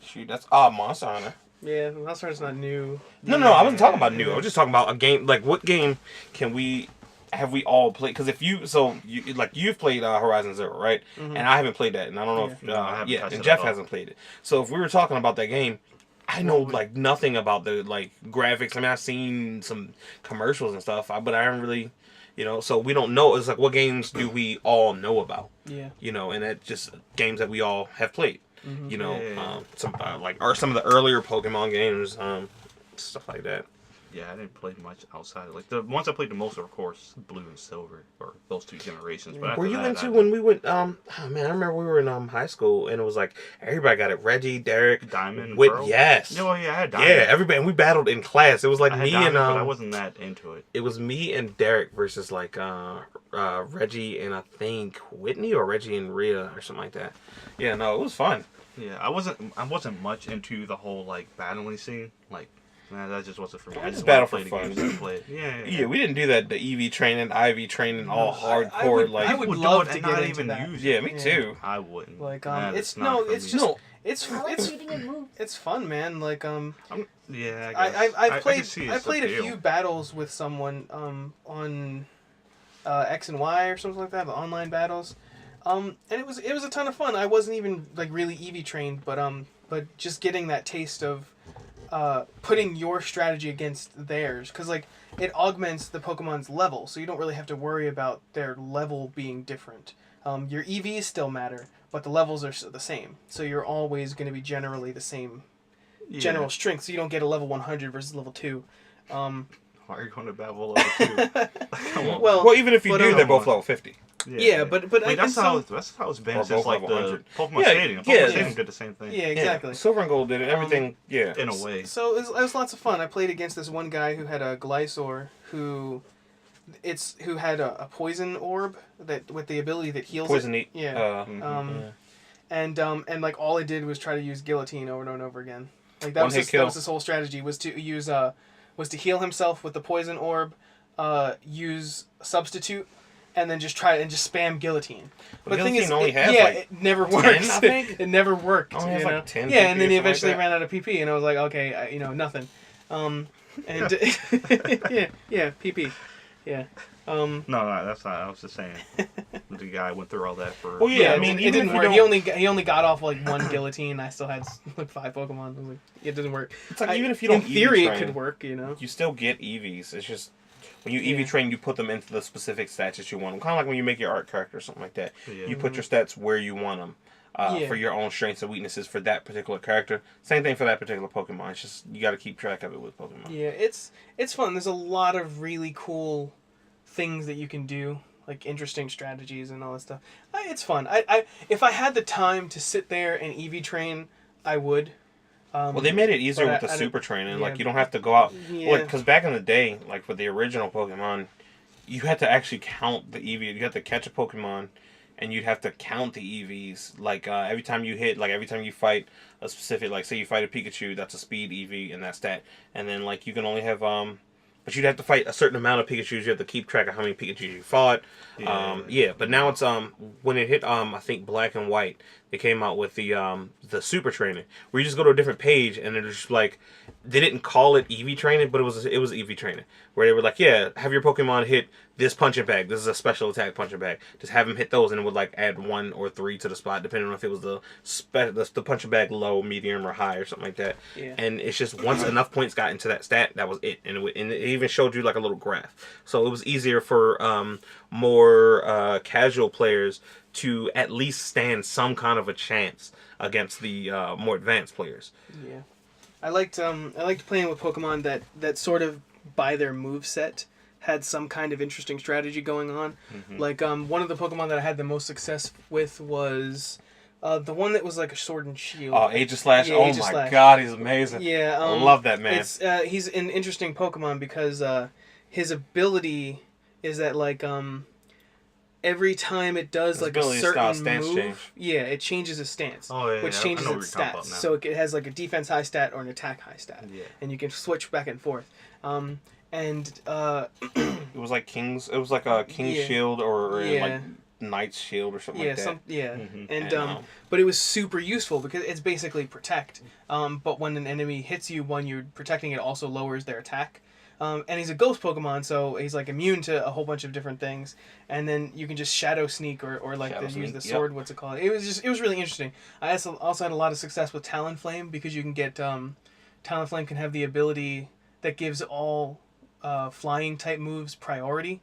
S4: Shoot, that's Monster Hunter.
S2: Yeah, Mouse Runner's not new.
S4: No, I wasn't talking about new. I was just talking about a game. Like, what game have we all played? Because if you've played Horizon Zero, right?
S2: Mhm.
S4: And I haven't played that, and I don't know if
S3: No, I haven't touched
S4: and
S3: it
S4: Jeff
S3: at all.
S4: hasn't played it. So if we were talking about that game, I know like nothing about the like graphics. I mean, I've seen some commercials and stuff, but I haven't really, So we don't know. It's like, what games do we all know about?
S2: Yeah.
S4: And it's just games that we all have played.
S2: Mhm.
S4: Some some of the earlier Pokemon games, stuff like that.
S3: Yeah, I didn't play much outside. Like the ones I played the most are, of course, Blue and Silver, or those two generations. But
S4: Were
S3: after
S4: you
S3: that,
S4: into when we went? Oh man, I remember we were in high school and it was like everybody got it. Reggie, Derek,
S3: Diamond,
S4: Whit,
S3: Pearl?
S4: yes.
S3: No, yeah, I had Diamond.
S4: Yeah, everybody, and we battled in class. It was like
S3: I had
S4: me
S3: Diamond,
S4: and
S3: but I wasn't that into it.
S4: It was me and Derek versus like Reggie and I think Whitney or Reggie and Rhea or something like that. Yeah, no, it was fun.
S3: Yeah, I wasn't much into the whole like battling scene. Like, man, that just wasn't for me. I just
S4: battle
S3: wanted to
S4: for
S3: play the
S4: fun.
S3: games I played. Yeah.
S4: Yeah, we didn't do that. The EV training, IV training, all hardcore.
S2: I would
S3: People do
S2: love
S3: it
S2: to
S3: and
S2: get
S3: not
S2: into
S3: even
S2: that.
S3: use
S4: Yeah,
S3: it.
S4: me
S2: Yeah.
S4: too.
S3: I wouldn't.
S2: Like
S3: Man,
S2: it's
S3: not for
S2: it's
S3: me.
S2: just
S4: No.
S2: it's
S5: I like
S2: it's
S5: reading and moves.
S2: it's fun, man. Like
S3: Yeah,
S2: I've played
S3: I
S2: played a few battles with someone on X and Y or something like that, the online battles. And it was a ton of fun. I wasn't even like really EV trained, but just getting that taste of putting your strategy against theirs, because like it augments the Pokemon's level, so you don't really have to worry about their level being different. Your EVs still matter, but the levels are the same, so you're always going to be generally the same general strength, so you don't get a level 100 versus level 2.
S3: Why are you going to battle level 2? Come on.
S2: Well,
S4: even if you
S2: but,
S4: do,
S2: um,
S4: they're both level 50.
S2: Yeah, but
S3: Wait,
S2: I
S3: that's
S2: think
S3: how
S2: some,
S3: that's how it's been
S4: Or
S3: since
S4: both
S3: like
S4: level
S3: the
S4: 100.
S3: Pokemon
S4: Yeah,
S3: Stadium.
S4: yeah,
S3: Pokemon
S4: yeah.
S3: Stadium did the same thing.
S2: yeah, exactly.
S4: Silver and Gold did it. Everything, yeah.
S3: In a way.
S2: So it was lots of fun. I played against this one guy who had a Glysaur who had a poison orb that with the ability that heals
S4: Poison
S2: it.
S4: eat.
S2: Yeah.
S4: Yeah.
S2: And like all I did was try to use guillotine over and over again. Like that
S4: One hit kill.
S2: that was his whole strategy was to use was to heal himself with the poison orb, use substitute, and then just spam guillotine.
S4: But
S2: the thing is,
S4: guillotine only has, like,
S2: it never
S4: 10,
S2: works.
S4: I think?
S2: It never worked.
S4: Only has,
S2: you know?
S4: like, 10
S2: Yeah,
S4: PP
S2: and then he
S4: or something like
S2: eventually
S4: that.
S2: ran out of PP, and I was like, okay, nothing. And yeah, PP, yeah.
S3: No, that's not. I was just saying. The guy went through all that for.
S4: Well, yeah, I mean,
S2: it
S4: even
S2: didn't
S4: if you
S2: work.
S4: don't-
S2: He only got off like one guillotine. I still had like 5 Pokemon. I was like, it doesn't work.
S4: It's like, even if you don't
S2: in theory,
S4: EV
S2: it
S4: train,
S2: could work.
S4: you still get EVs. It's just when you EV
S2: Yeah.
S4: train, you put them into the specific stats that you want them. Kind of like when you make your art character or something like that.
S3: Yeah.
S4: You put your stats where you want them
S2: Yeah.
S4: for your own strengths and weaknesses for that particular character. Same thing for that particular Pokemon. It's just you got to keep track of it with Pokemon.
S2: Yeah, it's fun. There's a lot of really cool things that you can do, like interesting strategies and all that stuff. It's fun. I if I had the time to sit there and EV train, I would.
S4: Well, they made it easier
S2: but
S4: with the
S2: I
S4: super training.
S2: yeah.
S4: Like, you don't have to go out.
S2: Yeah.
S4: Because back in the day, like, for the original Pokemon, you had to actually count the EV. You had to catch a Pokemon, and you'd have to count the EVs. Like, every time you hit, like, every time you fight a specific, like, say you fight a Pikachu, that's a speed EV in that stat. And then, like, you can only have, but you'd have to fight a certain amount of Pikachus. You have to keep track of how many Pikachus you fought.
S3: Yeah.
S4: But now it's when it hit I think Black and White, they came out with the super training where you just go to a different page and it's just like they didn't call it EV training, but it was EV training where they were like, yeah, have your Pokemon hit this punching bag. This is a special attack punching bag. Just have them hit those, and it would like add 1 or 3 to the spot, depending on if it was the punching bag low, medium, or high, or something like that.
S2: Yeah.
S4: And it's just once enough points got into that stat, that was it. And it even showed you like a little graph, so it was easier for more casual players to at least stand some kind of a chance against the more advanced players.
S2: Yeah, I liked playing with Pokemon that sort of by their moveset had some kind of interesting strategy going on.
S4: Mm-hmm.
S2: Like one of the Pokemon that I had the most success with was the one that was like a sword and shield.
S4: Oh, Aegislash!
S2: Yeah,
S4: Oh
S2: Aegislash.
S4: my God, he's amazing.
S2: Yeah,
S4: I love that man.
S2: It's he's an interesting Pokemon because his ability is that like every time it does
S4: His
S2: like a
S4: ability is
S2: certain
S4: stance
S2: move,
S4: change.
S2: yeah, it changes its stance,
S3: Oh, yeah,
S2: which
S3: I
S2: changes
S3: know what
S2: its
S3: you're talking
S2: stats.
S3: about now.
S2: So it has like a defense high stat or an attack high stat,
S3: Yeah.
S2: and you can switch back and forth.
S4: It was like King's. It was like a King's
S2: Yeah.
S4: Shield or
S2: Yeah.
S4: like Knight's Shield or something like that.
S2: And but it was super useful because it's basically protect. But when an enemy hits you when you're protecting, it also lowers their attack. And he's a ghost Pokemon, so he's like immune to a whole bunch of different things. And then you can just Shadow Sneak or like use the sword. What's it called? It was really interesting. I also had a lot of success with Talonflame because you can get Talonflame can have the ability that gives all flying type moves priority.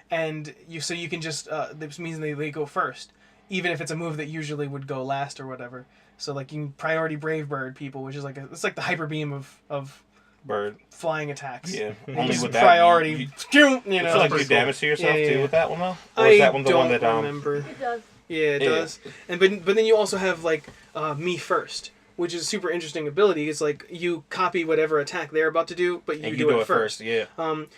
S2: And you can just this means they go first, even if it's a move that usually would go last or whatever. So like you can priority Brave Bird people, which is it's like the Hyper Beam of
S4: bird
S2: flying attacks.
S4: Yeah,
S2: only with priority.
S4: You feel like you do damage to yourself too with that one though. Or is that one the one that
S2: remember.
S5: It does.
S2: Yeah, it does. And but then you also have like me first, which is a super interesting ability. It's like you copy whatever attack they're about to do, but you do it first.
S4: Yeah.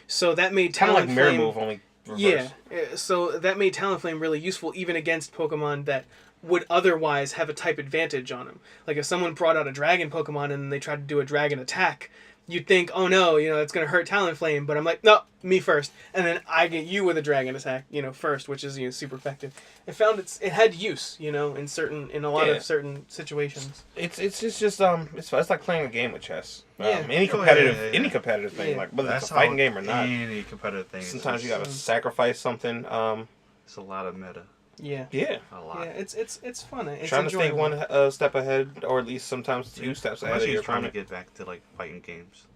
S2: So that made
S4: kind of like Mirror
S2: Talonflame
S4: Move only. Reverse.
S2: Yeah, so that made Talonflame really useful even against Pokemon that would otherwise have a type advantage on them. Like if someone brought out a Dragon Pokemon and they tried to do a Dragon attack, you'd think, oh no, it's going to hurt Talonflame, but I'm like, no, me first. And then I get you with a Dragon attack, first, which is super effective. I found it had use, in a lot of certain situations.
S4: It's like playing a game of chess.
S2: Yeah.
S4: Any competitive thing, like whether it's a fighting game or not.
S3: Any competitive thing.
S4: Sometimes you gotta sacrifice something.
S3: It's a lot of meta.
S2: Yeah.
S3: A lot.
S2: Yeah, it's fun. It's
S4: trying
S2: enjoyable.
S4: to stay one step ahead, or at least sometimes two steps ahead of your
S3: trying to
S4: opponent.
S3: get back to like fighting games.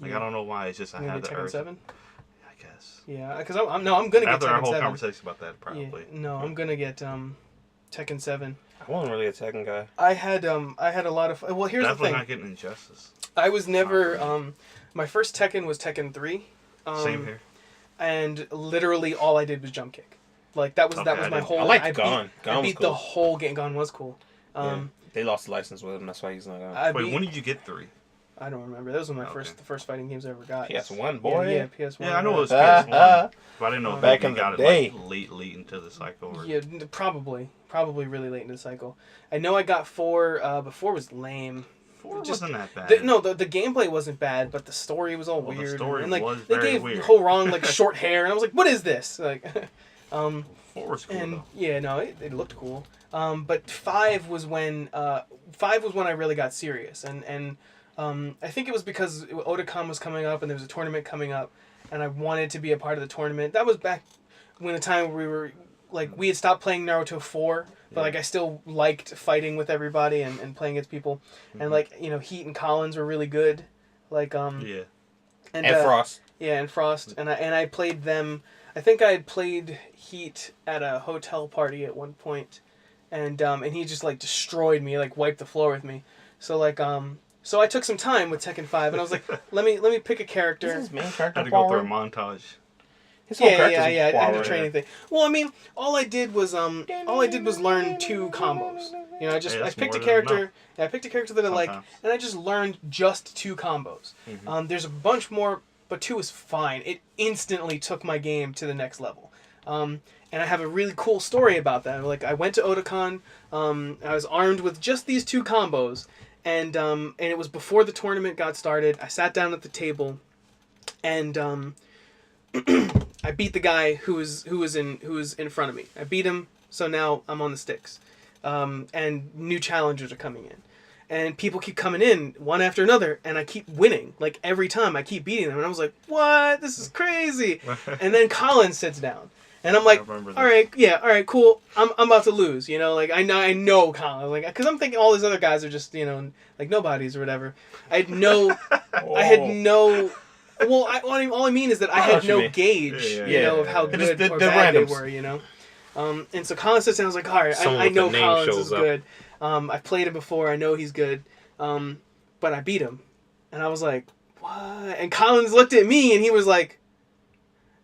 S3: Like I don't know why. It's just I had the
S2: Tekken
S3: urge.
S2: 7?
S3: I guess.
S2: Yeah, because I'm gonna get
S3: After our
S2: Tekken
S3: whole
S2: 7.
S3: conversation about that, probably.
S2: Yeah, no, I'm gonna get Tekken 7.
S4: I wasn't really a Tekken guy.
S2: I had a lot of well. Here's
S3: Definitely
S2: the thing.
S3: not getting Injustice.
S2: I was never my first Tekken was Tekken 3.
S3: Same here.
S2: And literally all I did was jump kick. Like that was my whole.
S4: I liked Gon.
S2: I beat
S4: was cool.
S2: the whole game. Gon was cool.
S4: They lost the license with him. That's why he's not on.
S3: Wait, when did you get 3?
S2: I don't remember. That was one of the first fighting games I ever got.
S4: PS1, boy.
S2: Yeah, PS1.
S3: Yeah, I know it was PS1, but I didn't know
S4: back
S3: if
S4: in
S3: you got
S4: the
S3: it
S4: day.
S3: Like, late into the cycle. Or...
S2: Yeah, probably really late in the cycle. I know I got 4. But 4 was lame.
S3: 4 wasn't that bad.
S2: The gameplay wasn't bad, but the story was all weird.
S3: The story
S2: and
S3: was
S2: they
S3: very
S2: gave
S3: weird.
S2: Horong like short hair, and I was like, "What is this?" Like,
S3: 4 was cool
S2: and
S3: though.
S2: yeah, no, it looked cool. But 5 was when I really got serious, and I think it was because Otakon was coming up and there was a tournament coming up, and I wanted to be a part of the tournament. That was back when the time we were like we had stopped playing Naruto 4, but like I still liked fighting with everybody and playing against people, and like Heat and Collins were really good, like
S3: Yeah.
S2: and
S4: Frost.
S2: Yeah, and Frost, and I played them. I think I had played Heat at a hotel party at one point, and he just like destroyed me, like wiped the floor with me. So like so I took some time with Tekken 5, and I was like, let me pick a character.
S4: Is his main character
S3: I had to go through a montage.
S4: His whole
S2: Yeah,
S4: character's
S2: I had a
S4: Power.
S2: training thing. Well, I mean, all I did was learn 2 combos. I picked a character. Yeah, I picked a character that I like, and I just learned just 2 combos. There's a bunch more, but 2 is fine. It instantly took my game to the next level. And I have a really cool story about that. Like I went to Otakon. I was armed with just these 2 combos, and it was before the tournament got started. I sat down at the table, and I beat the guy who was in front of me. I beat him, so now I'm on the sticks. And new challengers are coming in. And people keep coming in, one after another, and I keep winning. Like, every time I keep beating them. And I was like, what? This is crazy. And then Colin sits down. And I'm like, all right, cool. I'm about to lose, Like, I know Colin. Like, because I'm thinking all these other guys are just, like, nobodies or whatever. I had no... Well, all I mean is that I had no gauge, of how good or bad they were, And so Colin sits down, I was like, all right, I know Collins is good. I've played him before, I know he's good. But I beat him. And I was like, what? And Collins looked at me and he was like,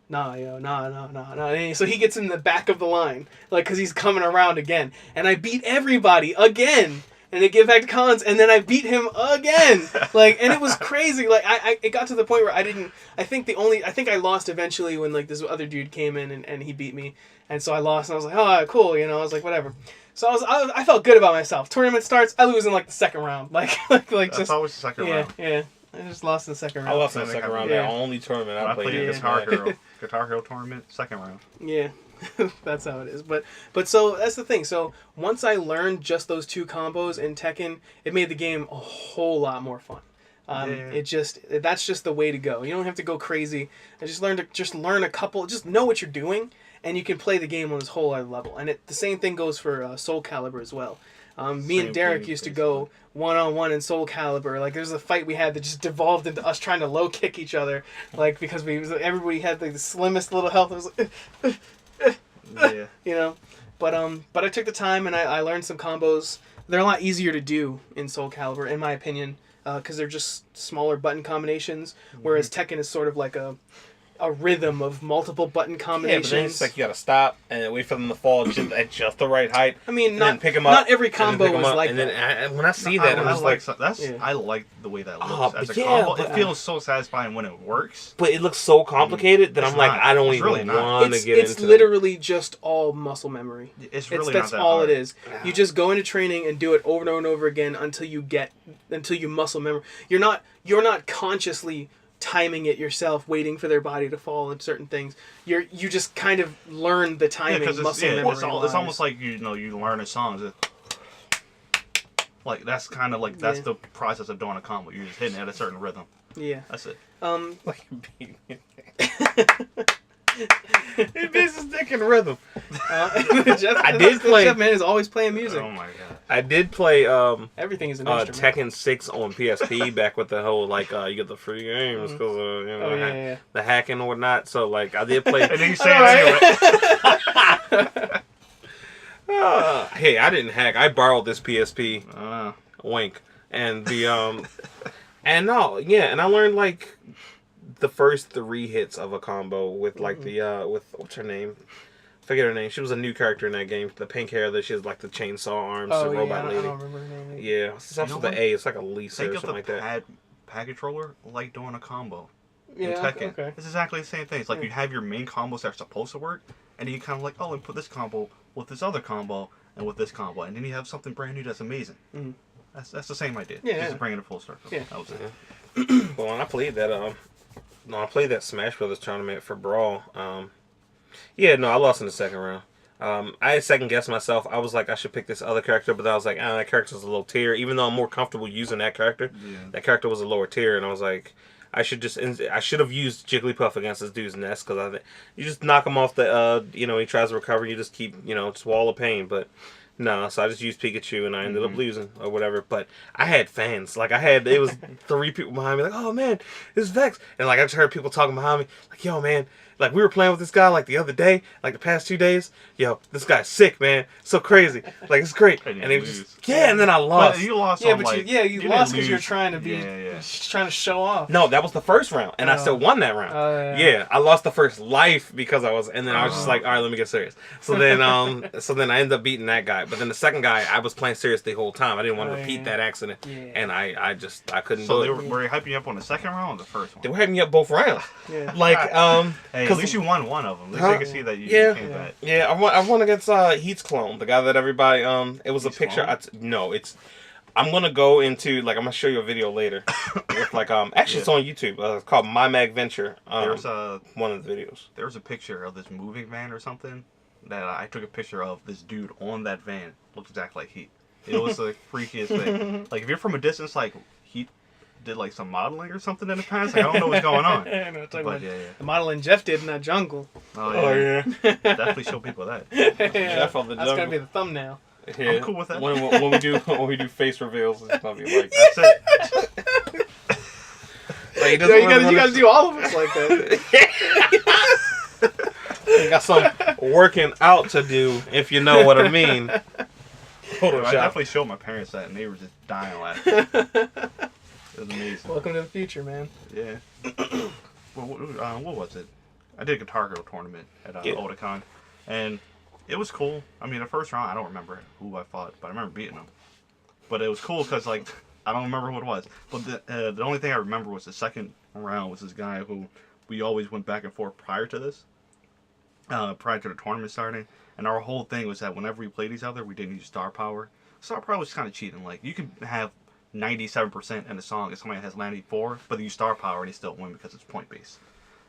S2: nah. And so he gets in the back of the line, like, because he's coming around again. And I beat everybody again. And it gave back to Collins, and then I beat him again. Like, and it was crazy. Like, it got to the point where I think I lost eventually when, like, this other dude came in and he beat me. And so I lost, and I was like, oh, cool, I was like, whatever. So I felt good about myself. Tournament starts, I lose in, like, the second round. Like
S3: That's
S2: just...
S3: always the second round.
S2: Yeah. I just lost in the second round.
S4: I lost in the second round.
S2: Yeah.
S4: The only tournament I
S3: I
S4: played
S3: played
S4: in.
S3: Guitar Hero tournament, second round.
S2: Yeah. That's how it is. But so that's the thing. So once I learned just those 2 combos in Tekken, it made the game a whole lot more fun. That's just the way to go. You don't have to go crazy. I just learn a couple. Just know what you're doing, and you can play the game on this whole other level. And the same thing goes for Soul Calibur as well. Me and Derek used to go 1-on-1 in Soul Calibur. Like there's a fight we had that just devolved into us trying to low kick each other, like because everybody had like, the slimmest little health. It was like,
S3: Yeah.
S2: you know. But I took the time and I learned some combos. They're a lot easier to do in Soul Calibur, in my opinion, because they're just smaller button combinations. Whereas Tekken is sort of like a rhythm of multiple button
S4: Yeah,
S2: combinations.
S4: but then it's like you gotta stop and then wait for them to fall just at just the right height.
S2: I mean,
S4: and
S2: not
S4: then pick them up.
S2: not every
S4: and then
S2: combo
S4: pick 'em
S2: is
S4: up,
S2: like
S4: and
S2: that.
S4: then when I see that, I'm just like,
S3: I like the way that looks
S4: Oh,
S3: as a
S4: but yeah,
S3: combo.
S4: but-
S3: It feels so satisfying when it works.
S4: but it looks so complicated that
S3: It's
S4: I'm like,
S3: not.
S4: I don't
S3: It's
S4: even
S3: really not.
S4: want to get
S2: It's
S4: into
S2: literally just all muscle memory.
S3: It's really
S2: That's
S3: not that
S2: all
S3: hard.
S2: it is. You just go into training and do it over and over and over again until you muscle memory. You're not consciously timing it yourself, waiting for their body to fall into certain things. You just kind of learn the timing,
S3: because
S2: muscle memory.
S3: it's almost like you learn a song. Like that's kind of like that's the process of doing a combo. You're just hitting it at a certain rhythm.
S2: Yeah.
S3: That's it.
S4: like beating it. It beats his dick in rhythm.
S2: I
S4: did play-
S2: Jeff Man is always playing music.
S3: Oh my god.
S4: I did play
S2: Everything is an instrument.
S4: Tekken 6 on PSP back with the whole like you get the free games because the hacking and whatnot. So like I did play.
S3: And then you say it anyway.
S4: Hey, I didn't hack. I borrowed this PSP.
S3: Uh,
S4: Wink. And the and I learned like the first 3 hits of a combo with like the with what's her name? Forget her name. She was a new character in that game. The pink hair that she has like the chainsaw arms, the robot lady.
S2: I don't remember her name.
S4: Yeah, it starts with the A. It's like a Lisa
S3: think
S4: or
S3: of
S4: something
S3: the
S4: like that.
S3: pad controller like doing a combo.
S2: Yeah,
S3: In Tekken.
S2: okay.
S3: It's exactly the same thing. It's like you have your main combos that are supposed to work, and then you kind of like, oh, and put this combo with this other combo and with this combo, and then you have something brand new that's amazing.
S2: Mhm.
S3: That's the same idea.
S2: Yeah,
S3: Just bringing it full circle.
S2: Yeah.
S3: That was it.
S4: Well, when I played that Smash Brothers tournament for Brawl, I lost in the second round. I second guessed myself. I was like, I should pick this other character, but I was like, that character's a low tier. Even though I'm more comfortable using that character, that character was a lower tier, and I was like, I should have used Jigglypuff against this dude's nest because you just knock him off the, he tries to recover, and you just keep, it's wall of pain, but. No, so I just used Pikachu and I ended up losing or whatever. But I had fans. Like it was 3 people behind me. Like, oh man, it's Vex. And like I just heard people talking behind me. Like, yo man, like we were playing with this guy like the other day, like the past 2 days. Yo, this guy's sick, man. So crazy. Like it's great.
S3: And
S4: it was just and then I lost.
S3: But you lost.
S2: Yeah,
S3: on,
S2: but
S3: like,
S2: you lost because
S3: didn't
S2: you're
S3: lose.
S2: trying to be, just trying to show off.
S4: No, that was the first round, and I still won that round. Yeah, I lost the first life because I was, and then I was just like, all right, let me get serious. So then, I ended up beating that guy. But then the second guy, I was playing serious the whole time. I didn't want to repeat that accident, and I couldn't
S3: So
S4: do
S3: were
S4: it.
S3: they hyping you up on the second round or the first one?
S4: They were hyping me up both rounds.
S2: Yeah.
S4: Like,
S3: Hey, at least you won one of them. At least they can see that you came back.
S4: Yeah, I won against Heat's clone, the guy that everybody it was
S3: Heat's
S4: a picture.
S3: clone?
S4: I'm gonna go into like I'm gonna show you a video later with like actually it's on YouTube. It's called My Mag Venture.
S3: There's
S4: one of the videos.
S3: There's a picture of this moving van or something that I took a picture of this dude on that van. Looked exactly like Heat. It was the freakiest thing. Like if you're from a distance, like Heat did like some modeling or something in the past. Like, I don't know what's going on.
S2: I know, talking about
S3: But
S2: the modeling Jeff did in that jungle.
S3: Oh yeah. Definitely show people that.
S4: Jeff on the
S2: That's
S4: jungle.
S2: gonna be the thumbnail.
S4: Yeah.
S3: I'm cool with that.
S4: When we do face reveals, it's gonna be like
S3: That's it.
S4: like, he
S2: Yeah,
S4: doesn't
S2: you
S4: really
S2: gotta do all of us like that.
S4: You got some working out to do, if you know what I mean.
S3: I definitely showed my parents that, and they were just dying laughing. It was amazing.
S2: Welcome to the future, man.
S3: Yeah. What was it? I did a Guitar Hero tournament at Otakon, and it was cool. I mean, the first round, I don't remember who I fought, but I remember beating them. But it was cool because, like, I don't remember who it was. But the only thing I remember was the second round was this guy who we always went back and forth prior to this, prior to the tournament starting. And our whole thing was that whenever we played each other, we didn't use star power. Star power was kind of cheating. Like, you can have 97% in a song if somebody has 94, but you use star power and they still win because it's point based.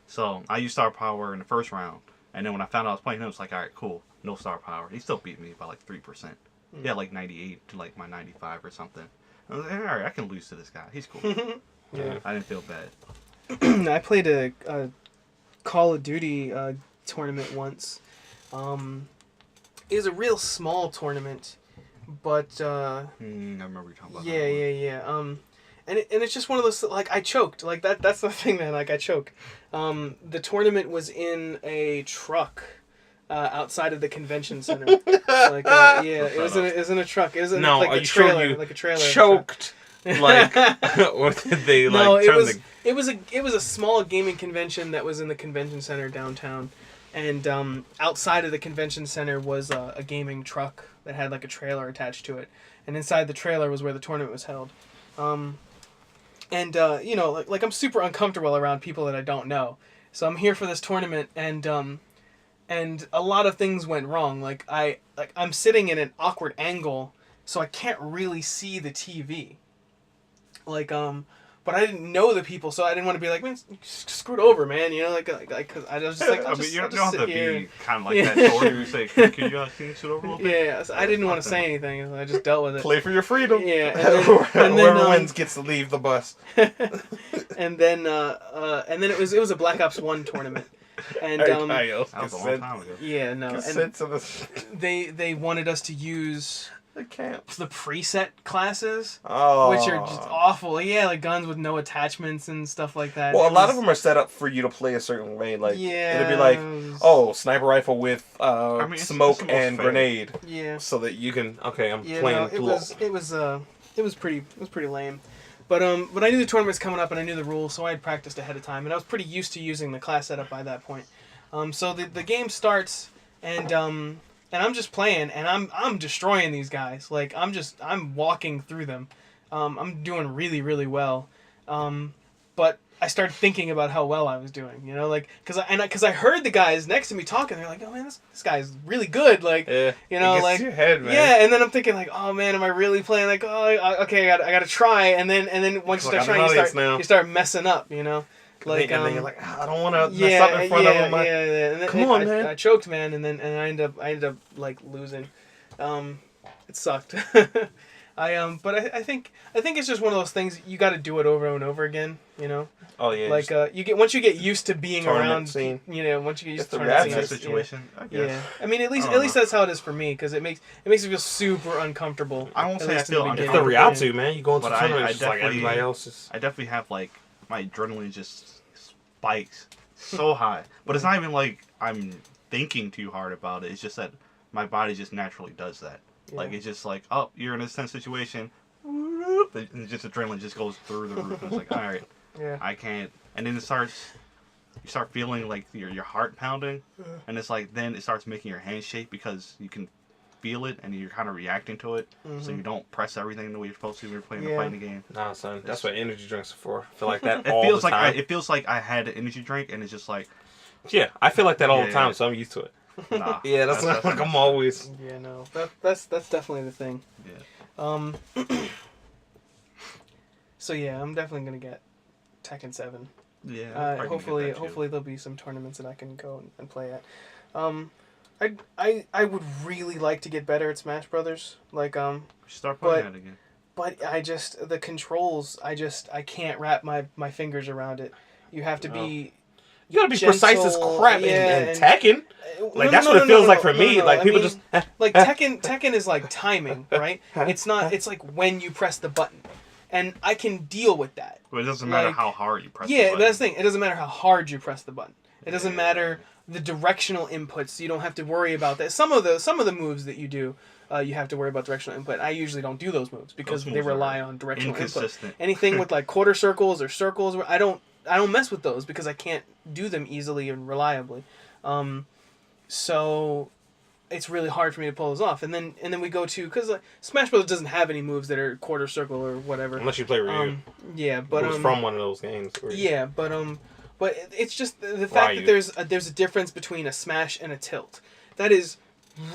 S3: So I used star power in the first round, And then when I found out I was playing him, it was like, all right, cool, no star power. He still beat me by like 3%. He had like 98 to like my 95 or something. I was like, all right, I can lose to this guy. He's cool.
S2: Yeah.
S3: I didn't feel bad.
S2: I played a Call of Duty tournament once. It was a real small tournament, but
S3: I remember you talking about that.
S2: yeah. And it's just one of those, like, I choked. Like, that's the thing, man. Like, I choke. The tournament was in a truck outside of the convention center. Like, it was in a truck. It was in,
S4: No,
S2: like,
S4: are
S2: a
S4: you sure
S2: trailer,
S4: you
S2: like a trailer.
S4: choked? Like, or did they like
S2: No,
S4: turn the?
S2: it was a small gaming convention that was in the convention center downtown, and outside of the convention center was a gaming truck that had like a trailer attached to it, and inside the trailer was where the tournament was held. You know, like I'm super uncomfortable around people that I don't know, so I'm here for this tournament, and a lot of things went wrong. Like I'm sitting in an awkward angle, so I can't really see the TV. Like, but I didn't know the people, so I didn't want to be like, man, screwed over, man. You know, like, cause I was just like,
S3: I mean, you don't have to be kind of like
S2: Yeah.
S3: that. Or you say, can you sit over a little bit?
S2: Yeah, so I didn't want to say anything. So I just dealt with it.
S4: Play for your freedom.
S2: Yeah,
S4: Whoever wins gets to leave the bus.
S2: and then it was a Black Ops 1 tournament, and
S3: That was a long time ago.
S2: yeah, no, and they wanted us to use
S4: the camps.
S2: the preset classes,
S4: Oh.
S2: which are just awful. Yeah, like guns with no attachments and stuff like that.
S4: Well,
S2: It
S4: a lot
S2: was-
S4: of them are set up for you to play a certain way. Like,
S2: Yeah,
S4: it'll be like,
S2: it was-
S4: oh, sniper rifle with
S3: it's
S4: smoke
S3: the most
S4: and
S3: fair.
S4: grenade,
S2: Yeah.
S4: so that you can. Okay, I'm
S2: Yeah,
S4: playing.
S2: no, it was pretty lame. But I knew the tournament was coming up and I knew the rules, so I had practiced ahead of time, and I was pretty used to using the class setup by that point. So the game starts, and I'm just playing, and I'm destroying these guys. Like I'm walking through them. I'm doing really, really well. But I started thinking about how well I was doing, you know, like because I heard the guys next to me talking. They're like, "Oh man, this guy's really good." Like,
S4: Yeah,
S2: you know,
S4: it gets
S2: like
S4: to your head, man.
S2: yeah. And then I'm thinking like, "Oh man, am I really playing?" Like, "Oh, okay, I gotta try." And then once you
S4: Like,
S2: start
S4: I'm an
S2: trying,
S4: audience now.
S2: you start messing up, you know. Like,
S4: and then you're like, I don't want to mess up in front of them.
S2: yeah. And then,
S4: Come on,
S2: I,
S4: man.
S2: I choked, man, and I ended up like losing. It sucked. But I think it's just one of those things you got to do it over and over again, you know.
S4: Oh yeah,
S2: Like once you get used to being
S4: tournament
S2: around,
S4: scene.
S2: you know, once you get used
S4: It's
S2: to
S4: the
S2: tournament
S3: In
S4: reality
S3: that
S2: scenes,
S3: situation, I
S2: yeah.
S3: guess.
S2: I mean, at
S3: I
S2: least
S3: don't
S2: that's how it is for me, because it makes me feel super uncomfortable.
S3: I won't
S2: at
S3: say I
S2: least in
S3: feel
S2: the
S4: it's
S2: beginning.
S4: the Rialto, man. You go into
S3: But
S4: tournament
S3: I
S4: just like
S3: definitely-
S4: everybody else. Is...
S3: I definitely have like my adrenaline just spikes so high, but it's not even like I'm thinking too hard about it. It's just that my body just naturally does that. Like
S2: Yeah.
S3: it's just like, oh, you're in a tense situation, whoop, and just adrenaline just goes through the roof. And it's like, all right,
S2: Yeah.
S3: I can't. And then you start feeling like your heart pounding, and it's like then it starts making your hands shake because you can feel it and you're kind of reacting to it, so you don't press everything the way you're supposed to when you're playing
S2: Yeah.
S3: the fighting game.
S4: Nah, son, that's what energy drinks are for. I feel like that
S3: It
S4: all
S3: feels
S4: the
S3: like
S4: time.
S3: it feels like I had an energy drink, and it's just like,
S4: Yeah, I feel like that all the
S3: Yeah.
S4: time, so I'm used to it.
S3: nah.
S4: Yeah, that's like I'm always.
S2: Yeah, no, that's definitely the thing.
S3: Yeah.
S2: So yeah, I'm definitely gonna get Tekken 7.
S3: Yeah. I'm probably gonna
S2: Hopefully
S3: get that, too.
S2: there'll be some tournaments that I can go and play at. I would really like to get better at Smash Brothers. Like
S3: We should start playing
S2: but-
S3: that again.
S2: but the controls, I can't wrap my fingers around it. You have to be
S4: You gotta be precise as
S2: gentle,
S4: crap
S2: yeah,
S4: in
S2: and-
S4: Tekken. Like that's what it feels like for me. Like people just.
S2: like Tekken is like timing, right? It's not. It's like when you press the button, and I can deal with that.
S3: But it doesn't matter
S2: like-
S3: how hard you press.
S2: Yeah,
S3: the
S2: but
S3: button.
S2: that's the thing. It doesn't matter how hard you press the button. It doesn't
S3: Yeah.
S2: matter the directional inputs. You don't have to worry about that. Some of the moves that you do, you have to worry about directional input. I usually don't do those moves because
S3: Those
S2: they
S3: moves are
S2: rely on directional input.
S3: inconsistent.
S2: Anything with like quarter circles or circles, I don't mess with those because I can't do them easily and reliably. So it's really hard for me to pull those off. And then we go to, because like, Smash Bros. Doesn't have any moves that are quarter circle or whatever.
S4: Unless you play Ryu.
S2: Yeah, but
S4: It was from one of those games. Where
S2: yeah, but it's just the fact
S4: Ryu.
S2: that there's a difference between a smash and a tilt. That is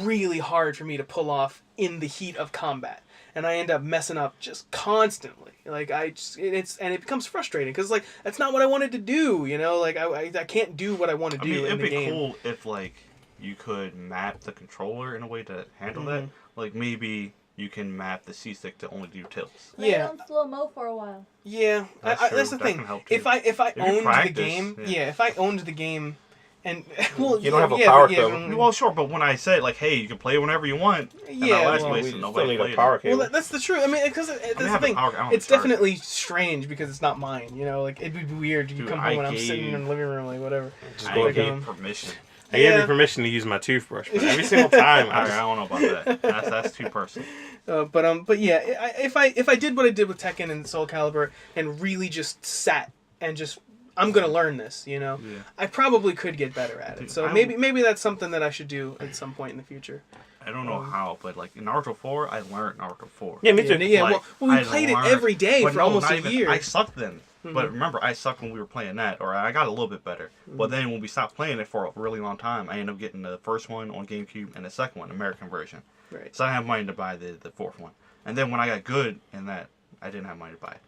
S2: really hard for me to pull off in the heat of combat. and I end up messing up just constantly. Like it becomes frustrating because like that's not what I wanted to do. You know, like I can't do what I want to do in the game.
S3: It'd be cool if like you could map the controller in a way to handle that. Like maybe you can map the C-stick to only do tilts.
S5: Lay it on slow-mo for a while.
S2: Yeah, that's the thing. If I owned the game, if I owned the game, and well,
S4: you don't have a power code.
S3: Well, sure, but when I said like, hey, you can play whenever you want,
S4: we still need a power cable.
S2: Well, that's the truth. I mean, because that's the thing. It's definitely strange because it's not mine. You know, like it'd be weird. You come home and I'm sitting in the living room, like whatever.
S4: Just go
S3: gave permission.
S4: I gave you permission to use my toothbrush, but every single time
S3: I don't know about that. That's too personal.
S2: But yeah, if I did what I did with Tekken and Soul Calibur and really just sat and just I'm gonna learn this, you know, I probably could get better at it. So maybe that's something that I should do at some point in the future.
S3: I don't know how, but like in Naruto 4, I learned Naruto 4.
S4: Yeah, me too.
S2: Yeah, like, well, we played it every day for almost a year.
S3: I sucked then. But remember, I sucked when we were playing that, or I got a little bit better. But then when we stopped playing it for a really long time, I ended up getting the first one on GameCube and the second one, American version.
S2: Right.
S3: So I have money to buy the fourth one. And then when I got good in that, I didn't have money to buy it.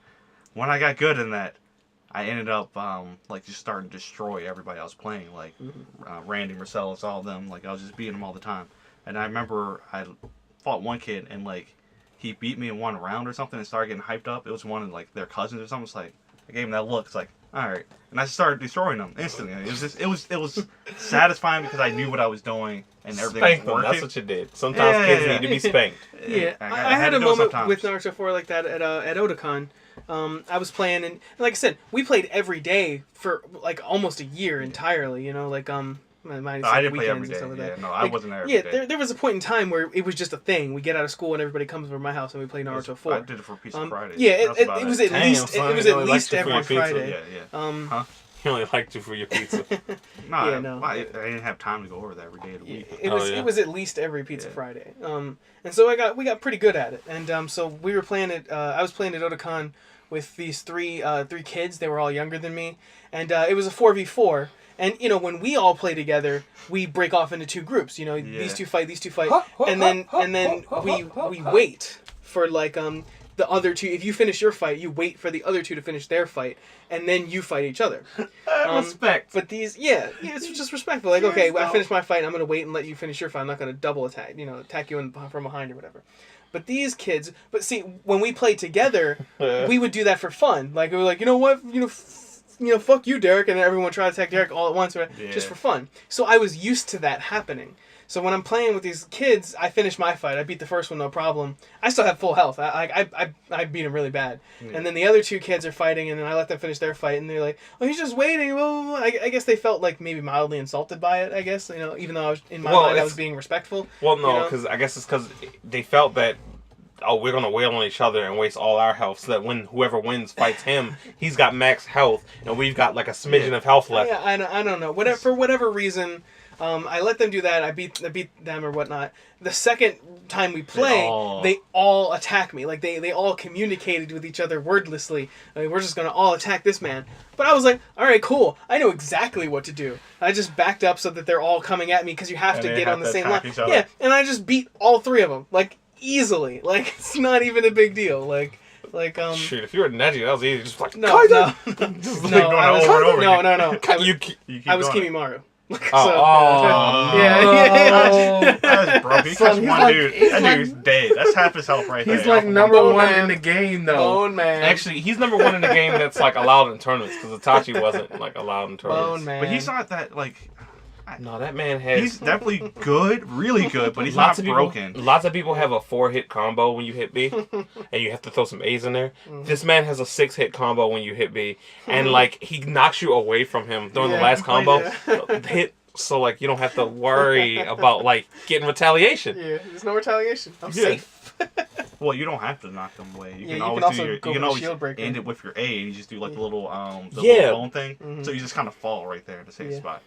S3: When I got good in that, I ended up like just starting to destroy everybody I was playing, like Randy, Marcellus, all of them. Like I was just beating them all the time. And I remember I fought one kid and like he beat me in one round or something and started getting hyped up. It was one of like their cousins or something. It's like I gave him that look. It's like, all right, and I started destroying them instantly. It was satisfying because I knew what I was doing and everything was working.
S4: That's what you did. Sometimes kids need to be spanked.
S2: Yeah, I had a moment with Naruto 4 like that at Otakon. I was playing and like I said, we played every day for like almost a year entirely. You know, like
S3: I didn't play every day. I wasn't there every day.
S2: There was a point in time where it was just a thing. We get out of school and everybody comes over to my house and we play Naruto 4.
S3: I did it for Pizza Friday.
S2: Yeah, it was at least every Friday.
S3: Yeah.
S4: He only liked you for your pizza.
S3: No, I didn't have time to go over that every day of the week.
S2: It was at least every Pizza Friday. And so we got pretty good at it. And so we were playing it. I was playing at Otakon with these three kids. They were all younger than me, and it was a 4v4. And you know, when we all play together, we break off into two groups. You know, these two fight, and then we wait for like the other two. If you finish your fight, you wait for the other two to finish their fight, and then you fight each other.
S4: Respect.
S2: But these, it's just respectful. Like, okay, I finished my fight. I'm gonna wait and let you finish your fight. I'm not gonna double attack. You know, attack you from behind or whatever. But these kids, see, when we played together, we would do that for fun. Like we were like, you know what, fuck you, Derek, and then everyone tried to attack Derek all at once, just for fun. So I was used to that happening. So when I'm playing with these kids, I finish my fight. I beat the first one, no problem. I still have full health. I beat him really bad. Yeah. And then the other two kids are fighting, and then I let them finish their fight, and they're like, "Oh, he's just waiting." Well, I guess they felt like maybe mildly insulted by it. I guess even though I was in my mind I was being respectful.
S4: Well, no, because I guess it's because they felt that. Oh, we're gonna wail on each other and waste all our health, so that when whoever wins fights him, he's got max health, and we've got like a smidgen of health left.
S2: Yeah, I don't know. For whatever reason, I let them do that. I beat them or whatnot. The second time we play, they all attack me. Like they all communicated with each other wordlessly. I mean, we're just gonna all attack this man. But I was like, all right, cool. I know exactly what to do. I just backed up so that they're all coming at me because you have to get on the same line. Yeah, and I just beat all three of them. Like. Easily, like it's not even a big deal. Like
S4: shoot, if you were Neji, that was easy. Just like
S2: no, I was
S3: going.
S2: Kimimaru.
S3: Yeah. That's broke. He cuts one dude. That dude's dead. That's half his health right there.
S4: He's like number one in the game, though.
S2: Bone man.
S4: Actually, he's number one in the game that's like allowed in tournaments because Itachi wasn't like allowed in tournaments.
S2: Bone man.
S3: But he's not that like.
S4: No, that man has...
S3: He's definitely good, really good, but he's not broken.
S4: Lots of people have a 4-hit combo when you hit B, and you have to throw some A's in there. This man has a 6-hit combo when you hit B, and like he knocks you away from him during the last combo. So like you don't have to worry about like getting retaliation.
S2: Yeah, there's no retaliation. I'm safe.
S3: Well, you don't have to knock them away. You can always end it with your A, and you just do like the little bone thing. So you just kind of fall right there in the safe spot.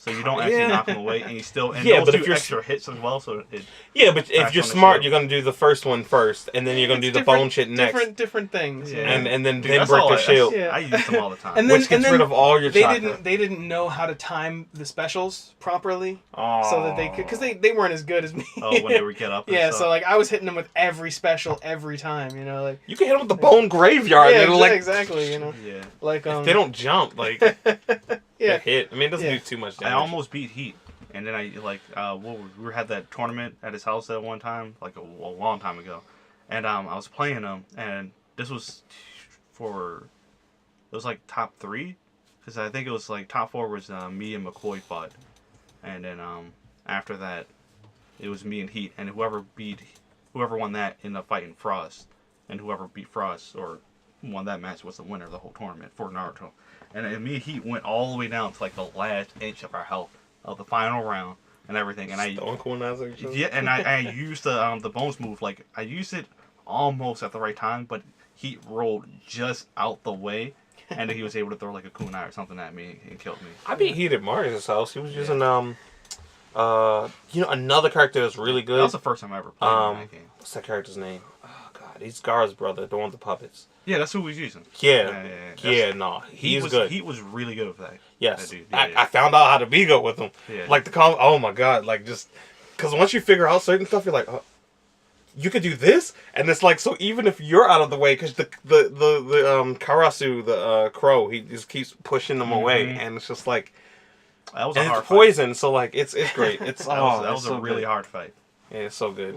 S3: So you don't actually knock them away, and you still and
S4: Yeah,
S3: those
S4: but
S3: do
S4: if you're
S3: extra hits as well. So it
S4: Yeah, but if
S3: Cracks
S4: you're
S3: on the
S4: smart,
S3: shield.
S4: you're gonna do the first one first, and then you're gonna
S2: It's
S4: do the
S2: different-
S4: bone shit next,
S2: Different things.
S3: Yeah.
S4: and then
S3: Dude,
S4: then
S3: that's
S4: break
S3: all
S4: the
S3: I-
S4: shield,
S2: Yeah.
S3: I use them all the time.
S2: And then-
S4: which gets rid of all your
S2: They
S4: chakra.
S2: didn't know how to time the specials properly,
S4: Oh.
S2: so that they could, because they weren't as good as me.
S3: Oh, when they would get up. And
S2: Yeah,
S3: stuff.
S2: so like I was hitting them with every special every time, you know, like
S4: You can hit them with the bone graveyard.
S2: yeah,
S4: and they're like,
S2: exactly, you know,
S3: yeah.
S2: like
S4: they don't jump. Like
S2: yeah,
S4: they hit. I mean, it doesn't
S2: Yeah.
S4: do too much
S3: I
S4: damage.
S3: almost beat Heat, and then I like we had that tournament at his house at one time, like a long time ago, and I was playing him, and this was it was like top 3, because I think it was like top 4 was me and McCoy fought, and then after that it was me and Heat, and whoever won that ended up fighting Frost, and whoever beat Frost or won that match was the winner of the whole tournament for Naruto. And me and Heat went all the way down to like the last inch of our health of the final round and everything. And I used the bones move, like I used it almost at the right time, but Heat rolled just out the way, and then he was able to throw like a kunai or something at me and killed me.
S4: I beat Heat at Mario's house. He was using another character that's really good.
S3: That was the first time I ever played in that game.
S4: What's that character's name? Oh god, he's Gar's brother, the one with the puppets.
S3: Yeah, that's who he was using.
S4: Yeah,
S3: Yeah,
S4: no, he's
S3: was
S4: good.
S3: He was really good with that.
S4: Yes,
S3: That dude.
S4: I found out how to be good with him.
S3: Yeah.
S4: Like oh my god, like just because once you figure out certain stuff, you're like, oh, you could do this, and it's like so. Even if you're out of the way, because the Karasu, the crow, he just keeps pushing them away, and it's just like,
S3: That was a
S4: and
S3: hard
S4: it's
S3: fight.
S4: poison. So like, it's great. It's
S3: That was
S4: so
S3: a really
S4: good.
S3: hard fight.
S4: Yeah, it's so good.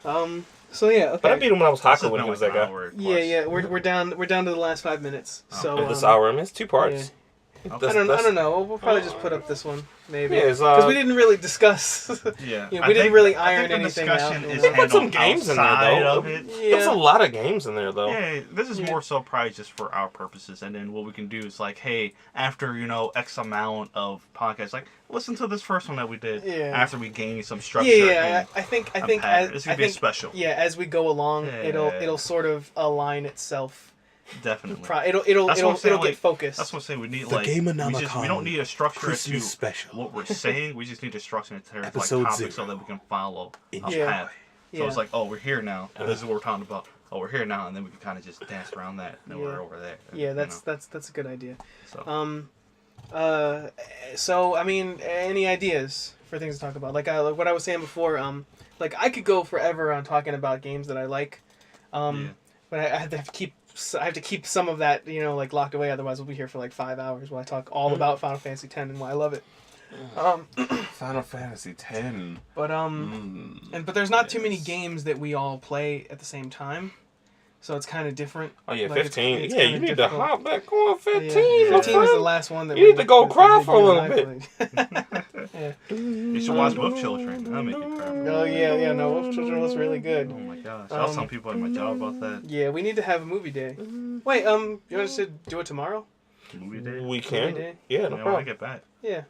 S2: yeah. So yeah, okay.
S4: But I beat him when I was
S3: This has
S4: Haku when
S3: been
S4: he was
S3: like
S4: that
S3: an
S4: guy.
S3: hour plus.
S2: Yeah, we're down to the last 5 minutes. So
S4: Of this hour, I mean, it's 2 parts.
S3: Okay.
S2: I don't know. We'll probably just put up this one maybe
S4: Yeah, it's,
S2: because we didn't really discuss.
S3: Yeah,
S2: We
S3: I
S2: didn't
S3: think-
S2: really
S3: I
S2: iron
S3: think the
S2: anything
S3: discussion
S2: out.
S3: is
S2: You know?
S4: Put some
S3: handled
S4: games in there,
S3: outside
S4: though.
S3: of it.
S4: There's a lot of games in there, though.
S3: Yeah, this is
S2: Yeah.
S3: more so probably just for our purposes, and then what we can do is like, hey, after X amount of podcasts, like listen to this first one that we did.
S2: Yeah.
S3: After we gain some structure.
S2: Yeah,
S3: and
S2: I think
S3: a
S2: as
S3: pattern. It's gonna
S2: I
S3: be a
S2: think,
S3: special.
S2: Yeah, as we go along,
S3: Yeah.
S2: it'll sort of align itself.
S3: Definitely.
S2: It'll
S3: That's what I'm saying,
S2: get
S3: like,
S2: focused.
S3: That's what I'm saying. We need
S4: The
S3: like
S4: Gamernomicon
S3: we don't need a structure as to
S4: Christmas special.
S3: what we're saying. We just need a structure in terms of like
S4: Episode
S3: topics so
S4: 0.
S3: that we can follow a
S4: Enjoy.
S3: path. So
S2: Yeah.
S3: it's like, oh, we're here now. And this is what we're talking about. Oh, we're here now, and then we can kind of just dance around that, and then we're over there.
S2: Yeah,
S3: you
S2: that's
S3: know?
S2: a good idea.
S3: So.
S2: So I mean, any ideas for things to talk about? Like what I was saying before. Like I could go forever on talking about games that I like.
S3: Yeah.
S2: But I have to keep some of that, like locked away. Otherwise, we'll be here for like 5 hours while I talk all about Final Fantasy X and why I love it.
S4: Final Fantasy X.
S2: But but there's not too many games that we all play at the same time, so it's kind of different.
S4: Oh yeah,
S2: Like,
S4: 15.
S2: it's
S4: Yeah,
S2: kinda
S4: you need
S2: difficult.
S4: to hop back on 15.
S2: Yeah,
S4: my
S2: 15 was the
S4: friend.
S2: last one that
S4: You need to go cry for a little
S2: bit. Yeah.
S3: You should watch Wolf Children. That'll make you cry.
S2: Oh yeah, no, Wolf Children was really good.
S3: Oh my gosh. I was telling people at my job about that.
S2: Yeah, we need to have a movie day. Wait, you want us to do it tomorrow?
S3: Movie day.
S4: We can.
S2: Movie day?
S4: Yeah, no
S3: Yeah, when I
S4: problem.
S3: get back.
S2: Yeah.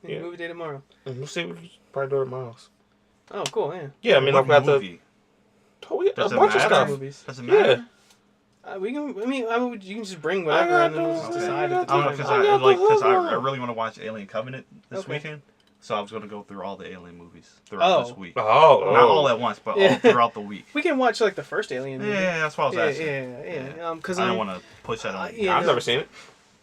S4: Yeah.
S2: Movie day tomorrow.
S4: We'll see. We'll probably do it at my house.
S2: Oh, cool, yeah.
S4: Yeah, I mean,
S3: What
S4: I've got
S3: movie?
S4: a
S3: Does it
S4: bunch of
S3: matter?
S4: stuff.
S2: Movies.
S3: Does it
S4: Yeah.
S3: matter?
S2: We can. I mean, you can just bring whatever, and then we'll just
S3: Okay.
S2: decide at the
S3: I don't know
S2: time.
S3: because I really want to watch Alien Covenant this
S2: Okay.
S3: weekend, so I was going to go through all the Alien movies throughout this week.
S4: Oh,
S3: Not all at once, but all throughout the week.
S2: We can watch like the first Alien movie.
S3: Yeah, that's what I was asking.
S2: Yeah. Because
S3: I don't want to push that on.
S2: yeah,
S4: I've never seen it.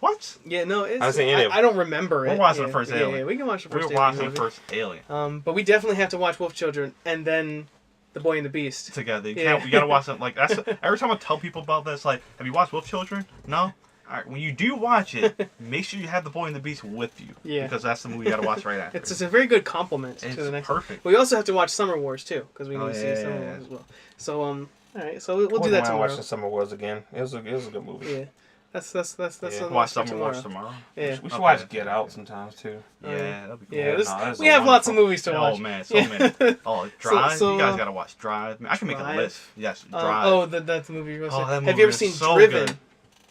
S3: What?
S2: Yeah, no, it's.
S4: I've seen any of it.
S2: I don't remember it.
S3: We're watching the
S2: Yeah,
S3: first
S2: yeah,
S3: Alien.
S2: Yeah, we can watch the
S3: We
S2: first
S3: were
S2: Alien
S3: watching the
S2: movie.
S3: first Alien
S2: But we definitely have to watch Wolf Children and then The Boy and the Beast.
S3: together. You
S2: Yeah.
S3: can't. You gotta watch it. Like that's every time I tell people about this. Like, have you watched Wolf Children? No. All right. When you do watch it, make sure you have The Boy and the Beast with you.
S2: Yeah.
S3: Because that's the movie you gotta watch right after.
S2: It's a very good compliment
S3: It's
S2: to the next
S3: perfect.
S2: one. We also have to watch Summer Wars too because we need
S3: Oh,
S2: to see
S3: yeah,
S2: Summer
S3: yeah,
S2: Wars as well. So all right, so we'll do
S4: Wouldn't
S2: that
S4: mind
S2: tomorrow.
S4: watching Summer Wars again. It was a good movie.
S2: Yeah, that's
S4: Yeah.
S2: something
S3: Watch
S2: for
S3: Summer Wars tomorrow.
S2: Yeah.
S4: We should
S3: Okay.
S4: watch Get Out sometimes too.
S3: Yeah, that'd be cool.
S2: Yeah,
S4: that's
S2: we
S4: a
S2: have lots of
S4: wonderful-
S2: movies to watch.
S3: Oh man, so
S2: Yeah.
S3: many. Oh, Drive.
S2: so,
S3: you guys gotta watch Drive. Man, I can make a
S2: Drive?
S3: list. Yes, Drive.
S2: That's the movie you're
S3: Oh,
S2: going to
S3: that
S2: say. Have you ever
S3: movie
S2: seen
S3: is so
S2: Driven?
S3: good.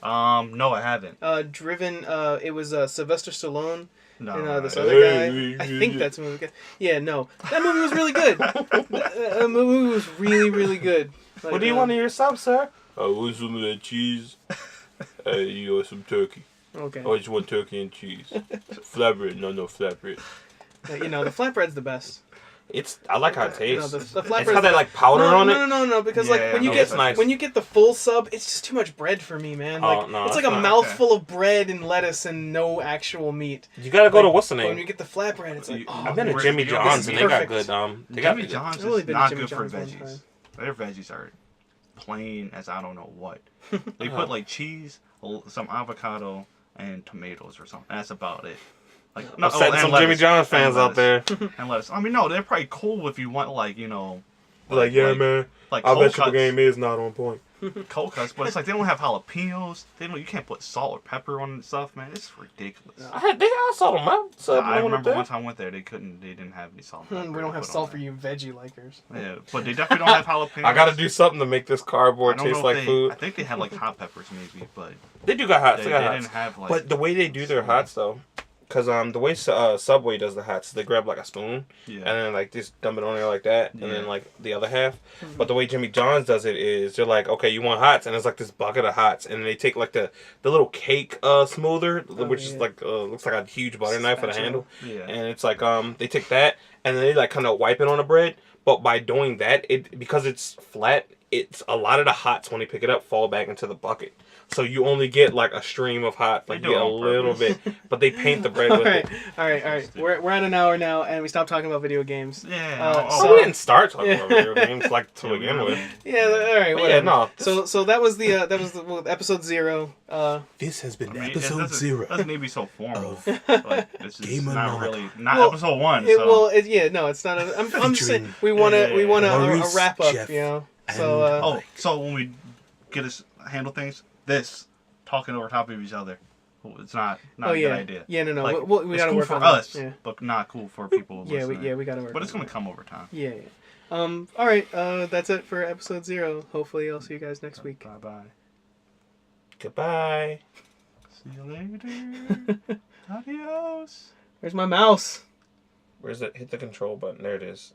S3: No, I haven't.
S2: Driven. It was Sylvester Stallone
S3: No.
S2: and this
S3: I-
S2: other guy. I think that's the movie. Yeah, no, that movie was really good. That movie was really, really good. Like,
S4: What do you want in your sub, sir? I want some of that cheese. You want some turkey.
S2: Okay.
S4: Oh, I just want turkey and cheese. Flatbread, no flatbread.
S2: You know, the flatbread's the best.
S4: I like how it
S2: You know,
S4: tastes.
S2: the
S4: It's
S2: flatbread's
S4: got that like powder on it.
S2: No, because
S3: Yeah,
S2: like when you
S3: no,
S2: get
S3: it's nice.
S2: when you get the full sub, it's just too much bread for me, man.
S4: Oh,
S2: Like
S4: no,
S2: it's
S4: that's
S2: like a
S4: not
S2: mouthful of bread and lettuce and no actual meat.
S4: You gotta go to
S2: Like,
S4: what's the
S2: When
S4: name?
S2: you get the flatbread, it's like, oh,
S4: I've been to
S3: Where-
S4: Jimmy
S3: you know,
S4: John's and they got
S2: perfect.
S4: good. They got
S3: Jimmy John's
S2: I've only
S3: is
S2: been to
S3: not
S2: Jimmy
S3: good for
S2: John's one
S3: veggies.
S2: time.
S3: Their veggies are plain as I don't know what. They put like cheese, some avocado, and tomatoes or something. That's about it. Like
S4: upsetting
S3: and
S4: some
S3: lettuce.
S4: Jimmy John's fans
S3: And
S4: out there.
S3: And lettuce. I mean, no, they're probably cool if you want like
S4: Like, yeah, man,
S3: like
S4: our
S3: cold
S4: vegetable
S3: cuts.
S4: game is not on point.
S3: Cold cuts, but it's like they don't have jalapenos. You can't put salt or pepper on stuff, man. It's ridiculous.
S4: They got salt on my sub.
S3: I
S4: when I went up
S3: remember
S4: there.
S3: one time I went there, they didn't have any salt. and
S2: we
S3: pepper
S2: don't
S3: to
S2: have
S3: put
S2: salt
S3: on
S2: for you veggie likers.
S3: there. Yeah, but they definitely don't have jalapenos.
S4: I gotta do something to make this
S3: I
S4: cardboard
S3: don't
S4: taste
S3: know if
S4: like food.
S3: I think they had like hot peppers maybe, but
S4: They do got hots.
S3: they,
S4: They got
S3: they
S4: hots.
S3: didn't have like.
S4: But the way they do their hots though, because the way Subway does the hots, they grab like a spoon
S3: yeah.
S4: and then like just dump it on there like that, and
S3: Yeah.
S4: then like the other half. But the way Jimmy John's does it is they're like, okay, you want hots, and it's like this bucket of hots, and they take like the little cake smoother, which is
S2: yeah.
S4: like looks like a huge butter knife with a
S2: Spatula.
S4: handle,
S3: Yeah.
S4: and it's like they take that and then they like kind of wipe it on the bread. But by doing that, because it's flat, it's a lot of the hots when they pick it up fall back into the bucket. So you only get like a stream of hot, like
S3: They
S4: you
S3: do
S4: get
S3: it
S4: a
S3: on
S4: little
S3: purpose.
S4: bit, but they paint the bread
S2: all
S4: with
S2: right,
S4: it.
S2: all right. We're at an hour now, and we stopped talking about video games.
S3: Yeah.
S4: So we didn't start talking about video games like to begin with.
S2: Yeah, all right.
S4: But
S2: Whatever.
S4: yeah, no.
S2: So that was the episode 0.
S4: This has been
S3: It doesn't need to be so formal. Like, this is not
S4: Gamernomicon.
S3: really not
S2: Well,
S3: episode 1.
S2: It's not. I'm just saying we want a
S4: Maurice,
S2: wrap up,
S4: Jeff,
S2: you know.
S4: and-
S2: So
S3: So when we get us handle things, talking over top of each other, it's not a good idea.
S2: Yeah, no.
S3: Like,
S2: we
S3: it's
S2: gotta
S3: cool
S2: work
S3: for
S2: on
S3: us,
S2: that. Yeah.
S3: but not cool for people.
S2: Yeah,
S3: listening.
S2: we gotta work.
S3: But it's
S2: on
S3: gonna come over time.
S2: that. Yeah. All right. That's it for episode 0. Hopefully, I'll see you guys next week.
S3: Bye bye.
S4: Goodbye.
S3: See you later. Adios.
S2: Where's my mouse?
S4: Where's it? Hit the control button. There it is.